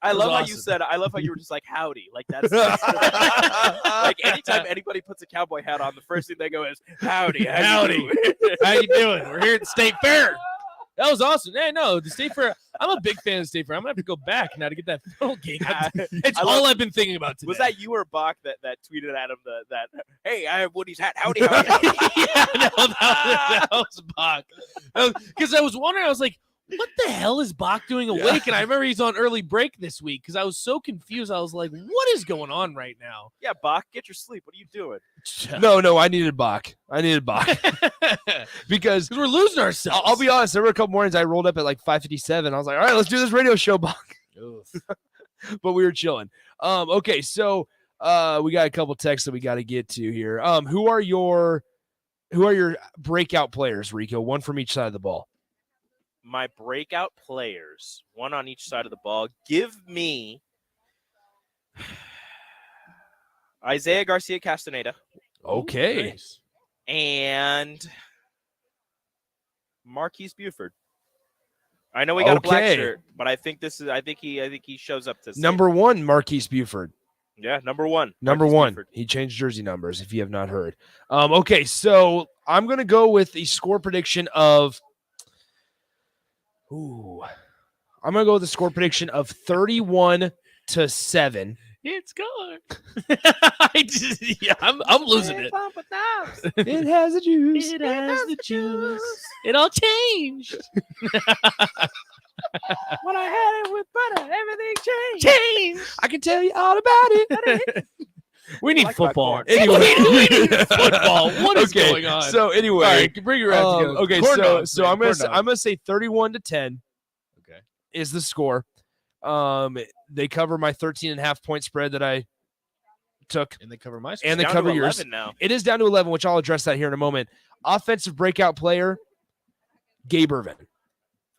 Speaker 4: I
Speaker 26: That
Speaker 4: love
Speaker 26: was
Speaker 4: how you
Speaker 26: awesome.
Speaker 4: said. I love how you were just like howdy. Like that's like anytime anybody puts a cowboy hat on, the first thing they go is howdy,
Speaker 26: Howdy. How you doing? We're here at the State Fair. That was awesome. Hey, no, the State Fair. I'm a big fan of State Fair. I'm gonna have to go back now to get that funnel cake. It's all I've been thinking about today.
Speaker 4: Was that you or Bach that tweeted at him that hey, I have Woody's hat. Howdy, howdy.
Speaker 26: Yeah, no, that was Bach. Because I was wondering, I was like, what the hell is Bach doing awake? And I remember he's on early break this week because I was so confused. I was like, what is going on right now?
Speaker 4: Yeah, Bach, get your sleep. What are you doing?
Speaker 2: No, I needed Bach. Because
Speaker 26: we're losing ourselves.
Speaker 2: I'll be honest. There were a couple mornings I rolled up at like 5:57. I was like, all right, let's do this radio show, Bach. But we were chilling. Okay, so we got a couple texts that we got to get to here. Who are your breakout players, Rico? One from each side of the ball.
Speaker 4: My breakout players, one on each side of the ball. Give me Isaiah Garcia Castaneda.
Speaker 2: Okay.
Speaker 26: Nice.
Speaker 4: And Marquise Buford. I know we got a black shirt, but I think he shows up to
Speaker 2: number one, Marquise Buford.
Speaker 4: Yeah, number one.
Speaker 2: Number
Speaker 4: Marquise
Speaker 2: one.
Speaker 4: Buford.
Speaker 2: He changed jersey numbers, if you have not heard. Okay, so I'm gonna go with the score prediction of. I'm gonna go with the score prediction of 31-7.
Speaker 26: It's gone. I'm losing it.
Speaker 2: It has the juice.
Speaker 26: It has the juice. It all changed.
Speaker 4: When I had it with butter, everything
Speaker 26: changed.
Speaker 2: I can tell you all about it.
Speaker 26: We need football.
Speaker 2: Anyway,
Speaker 26: we need football. What is going on?
Speaker 2: So anyway,
Speaker 26: all right, bring it around together.
Speaker 2: Okay,
Speaker 26: Corn dogs,
Speaker 2: so
Speaker 26: man,
Speaker 2: I'm
Speaker 26: corn
Speaker 2: gonna
Speaker 26: dogs.
Speaker 2: say 31-10.
Speaker 26: Okay,
Speaker 2: is the score. They cover my 13.5 point spread that I took,
Speaker 26: and they cover my
Speaker 2: and they
Speaker 4: down
Speaker 2: cover
Speaker 4: to
Speaker 2: yours.
Speaker 4: 11 now.
Speaker 2: It is down to 11, which I'll address that here in a moment. Offensive breakout player, Gabe Irvin.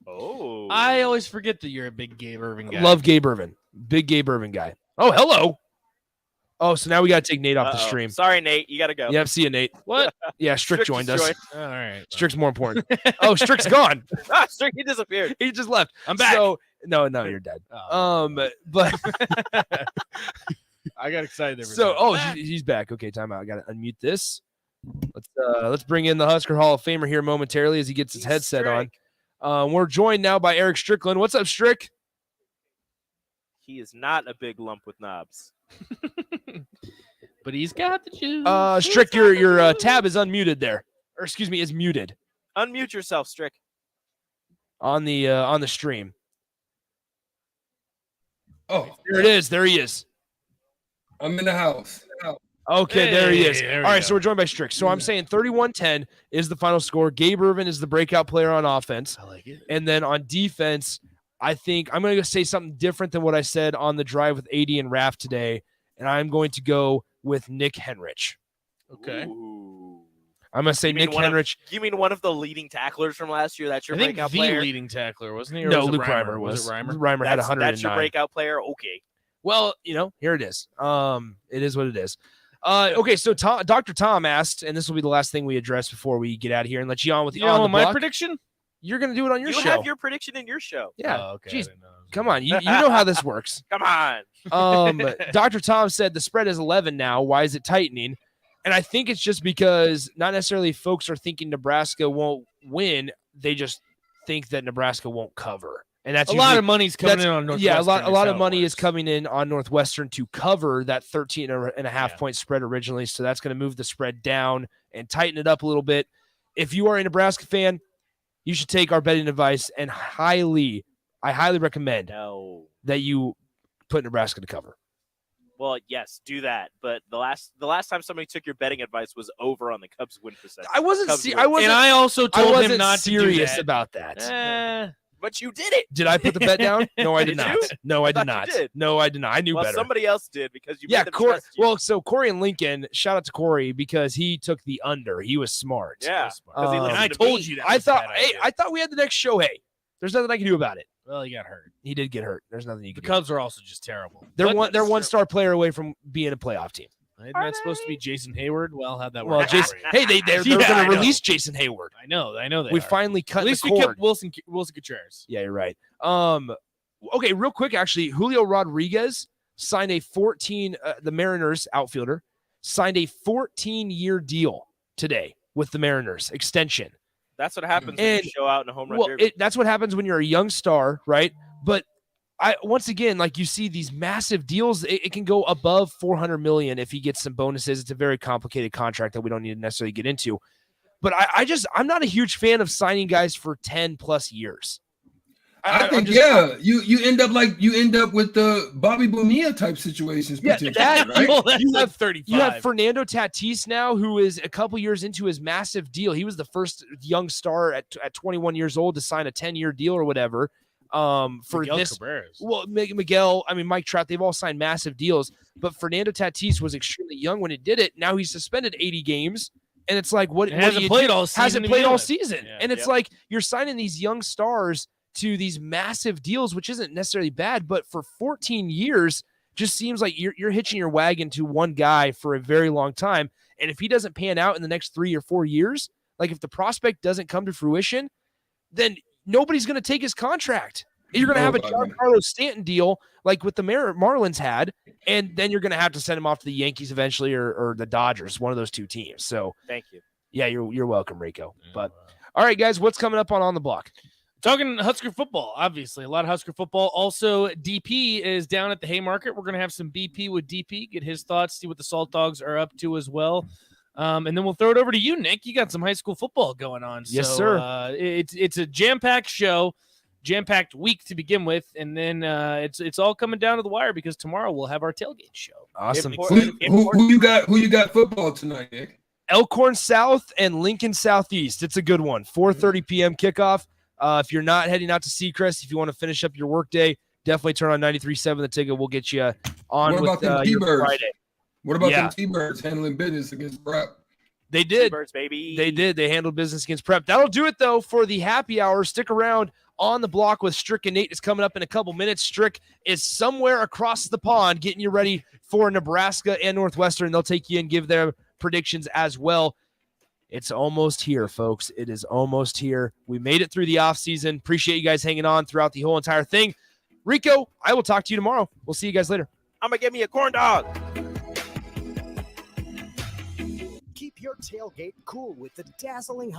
Speaker 4: Oh,
Speaker 26: I always forget that you're a big Gabe Irvin guy.
Speaker 2: Love Gabe Irvin. Big Gabe Irvin guy. Oh, hello. Oh, so now we got to take Nate off the stream.
Speaker 4: Sorry, Nate. You got to go.
Speaker 2: Yep, see you, Nate.
Speaker 26: What?
Speaker 2: Yeah, Strick joined us.
Speaker 26: All right.
Speaker 2: Strick's more important. Oh, Strick's gone.
Speaker 4: Strick, he disappeared.
Speaker 2: He just left.
Speaker 26: I'm back.
Speaker 2: So, no, you're dead. But
Speaker 26: I got excited there.
Speaker 2: so, he's back. Okay, time out. I got to unmute this. Let's bring in the Husker Hall of Famer here momentarily as he gets his headset on. We're joined now by Eric Strickland. What's up, Strick?
Speaker 4: He is not a big lump with knobs.
Speaker 26: But he's got the juice.
Speaker 2: Strick, your tab is unmuted there. Or excuse me, is muted.
Speaker 4: Unmute yourself, Strick.
Speaker 2: On the stream.
Speaker 5: Oh,
Speaker 2: there it is. There he is.
Speaker 5: I'm in the house.
Speaker 2: Okay, there he is.
Speaker 26: There
Speaker 2: All
Speaker 26: we
Speaker 2: right,
Speaker 26: go.
Speaker 2: so we're joined by Strick. So I'm saying 31-10 is the final score. Gabe Irvin is the breakout player on offense.
Speaker 26: I like it.
Speaker 2: And then on defense, I think I'm going to say something different than what I said on the drive with AD and Raff today, and I'm going to go with Nick Henrich.
Speaker 26: Okay.
Speaker 4: Ooh.
Speaker 2: I'm going to say Nick Henrich.
Speaker 4: You mean one of the leading tacklers from last year? That's your
Speaker 26: I think
Speaker 4: breakout
Speaker 26: the
Speaker 4: player?
Speaker 26: leading tackler, wasn't he? Or
Speaker 2: No,
Speaker 26: was it
Speaker 2: Luke
Speaker 26: Reimer?
Speaker 2: Reimer
Speaker 26: Was it Reimer?
Speaker 2: Reimer had 109.
Speaker 4: That's your breakout player? Okay.
Speaker 2: Well, here it is. It is what it is. Okay, so Dr. Tom asked, and this will be the last thing we address before we get out of here and let you on with
Speaker 26: You
Speaker 2: on
Speaker 26: know
Speaker 2: the
Speaker 26: my
Speaker 2: block.
Speaker 26: prediction?
Speaker 2: You're going to do it on your
Speaker 4: You
Speaker 2: show.
Speaker 4: have your prediction in your show.
Speaker 2: Yeah.
Speaker 26: Oh, okay.
Speaker 2: Jeez, come on. You know how this works.
Speaker 4: Come on.
Speaker 2: Dr. Tom said the spread is 11 now. Why is it tightening? And I think it's just because not necessarily folks are thinking Nebraska won't win. They just think that Nebraska won't cover. And that's
Speaker 26: a lot of money's coming in on Northwestern.
Speaker 2: Yeah, a lot of money is coming in on Northwestern to cover that 13.5 point spread originally. So that's going to move the spread down and tighten it up a little bit. If you are a Nebraska fan, you should take our betting advice and I highly recommend that you put Nebraska to cover.
Speaker 4: Well, yes, do that. But the last time somebody took your betting advice was over on the Cubs win percentage.
Speaker 2: I wasn't.
Speaker 26: And I also told him not to do
Speaker 2: serious
Speaker 26: that.
Speaker 2: about that.
Speaker 4: But you did it.
Speaker 2: Did I put the bet down? No, I did
Speaker 4: Did
Speaker 2: not.
Speaker 4: you?
Speaker 2: No, I
Speaker 4: thought
Speaker 2: did not.
Speaker 4: you did.
Speaker 2: No, I did not. I knew
Speaker 4: Well,
Speaker 2: better.
Speaker 4: somebody else did because you made them trust you.
Speaker 2: Well, so Corey and Lincoln, shout out to Corey because he took the under. He was smart.
Speaker 4: Yeah, because he listened
Speaker 26: I
Speaker 4: to
Speaker 26: told
Speaker 4: me.
Speaker 26: you that.
Speaker 2: I
Speaker 26: was a
Speaker 2: thought,
Speaker 26: bad
Speaker 2: hey,
Speaker 26: idea.
Speaker 2: I thought we had the next show. Hey, there's nothing I can do about it.
Speaker 26: Well, he got hurt.
Speaker 2: He did get hurt. There's nothing you
Speaker 26: The
Speaker 2: can do.
Speaker 26: Cubs are also just terrible.
Speaker 2: They're
Speaker 26: But
Speaker 2: one
Speaker 26: that's true.
Speaker 2: 1-star player away from being a playoff team.
Speaker 26: Isn't that supposed to be Jason Hayward? Well, how'd that work?
Speaker 2: Well,
Speaker 26: out
Speaker 2: Jason,
Speaker 26: for you?
Speaker 2: hey, they're
Speaker 26: Yeah, I
Speaker 2: going to
Speaker 26: know.
Speaker 2: release Jason Hayward.
Speaker 26: I know they
Speaker 2: We
Speaker 26: are.
Speaker 2: finally cut
Speaker 26: At least
Speaker 2: the
Speaker 26: we
Speaker 2: cord.
Speaker 26: kept Wilson Contreras.
Speaker 2: Yeah, you're right. Okay, real quick, actually, Julio Rodriguez signed a 14. The Mariners outfielder signed a 14-year deal today with the Mariners extension.
Speaker 4: That's what happens when you show out in a home run
Speaker 2: Well,
Speaker 4: derby.
Speaker 2: that's what happens when you're a young star, right? But once again, like you see these massive deals, it can go above $400 million if he gets some bonuses. It's a very complicated contract that we don't need to necessarily get into. But I'm not a huge fan of signing guys for 10 plus years.
Speaker 5: I think you end up with the Bobby Bonilla type situations.
Speaker 2: Yeah,
Speaker 5: right?
Speaker 26: Well, that's 35.
Speaker 2: You have Fernando Tatis now, who is a couple years into his massive deal. He was the first young star at 21 years old to sign a 10-year deal or whatever. For
Speaker 26: Miguel
Speaker 2: this,
Speaker 26: Cabrera's.
Speaker 2: well, Miguel, Mike Trout, they've all signed massive deals. But Fernando Tatis was extremely young when he did it. Now he's suspended 80 games. And it's like,
Speaker 26: hasn't played all season.
Speaker 2: Hasn't played all season.
Speaker 26: Yeah.
Speaker 2: And it's like you're signing these young stars to these massive deals, which isn't necessarily bad, but for 14 years, just seems like you're hitching your wagon to one guy for a very long time. And if he doesn't pan out in the next 3 or 4 years, like if the prospect doesn't come to fruition, then nobody's going to take his contract. You're going to have a Giancarlo Stanton deal like what the Marlins had, and then you're going to have to send him off to the Yankees eventually or the Dodgers, one of those two teams. So
Speaker 4: thank you.
Speaker 2: Yeah, you're welcome, Rico. But all right, guys, what's coming up on the block?
Speaker 26: Talking Husker football, obviously. A lot of Husker football. Also, DP is down at the Haymarket. We're going to have some BP with DP, get his thoughts, see what the Salt Dogs are up to as well. And then we'll throw it over to you, Nick. You got some high school football going on.
Speaker 2: Yes, sir.
Speaker 26: It's a jam-packed show, jam-packed week to begin with, and then it's all coming down to the wire because tomorrow we'll have our tailgate show.
Speaker 2: Awesome.
Speaker 5: Who you got football tonight, Nick?
Speaker 2: Elkhorn South and Lincoln Southeast. It's a good one. 4:30 p.m. kickoff. If you're not heading out to Seacrest, if you want to finish up your workday, definitely turn on 93.7 The Ticket. We'll get you on
Speaker 5: what
Speaker 2: with
Speaker 5: about
Speaker 2: your
Speaker 5: Friday. What about them T-Birds handling business against Prep?
Speaker 2: They did.
Speaker 4: T-Birds, baby.
Speaker 2: They did. They handled business against Prep. That'll do it, though, for the happy hour. Stick around on the block with Strick and Nate. Is coming up in a couple minutes. Strick is somewhere across the pond getting you ready for Nebraska and Northwestern. They'll take you and give their predictions as well. It's almost here, folks. It is almost here. We made it through the offseason. Appreciate you guys hanging on throughout the whole entire thing. Rico, I will talk to you tomorrow. We'll see you guys later.
Speaker 4: I'm going to get me a corn dog.
Speaker 12: Keep your tailgate cool with the dazzling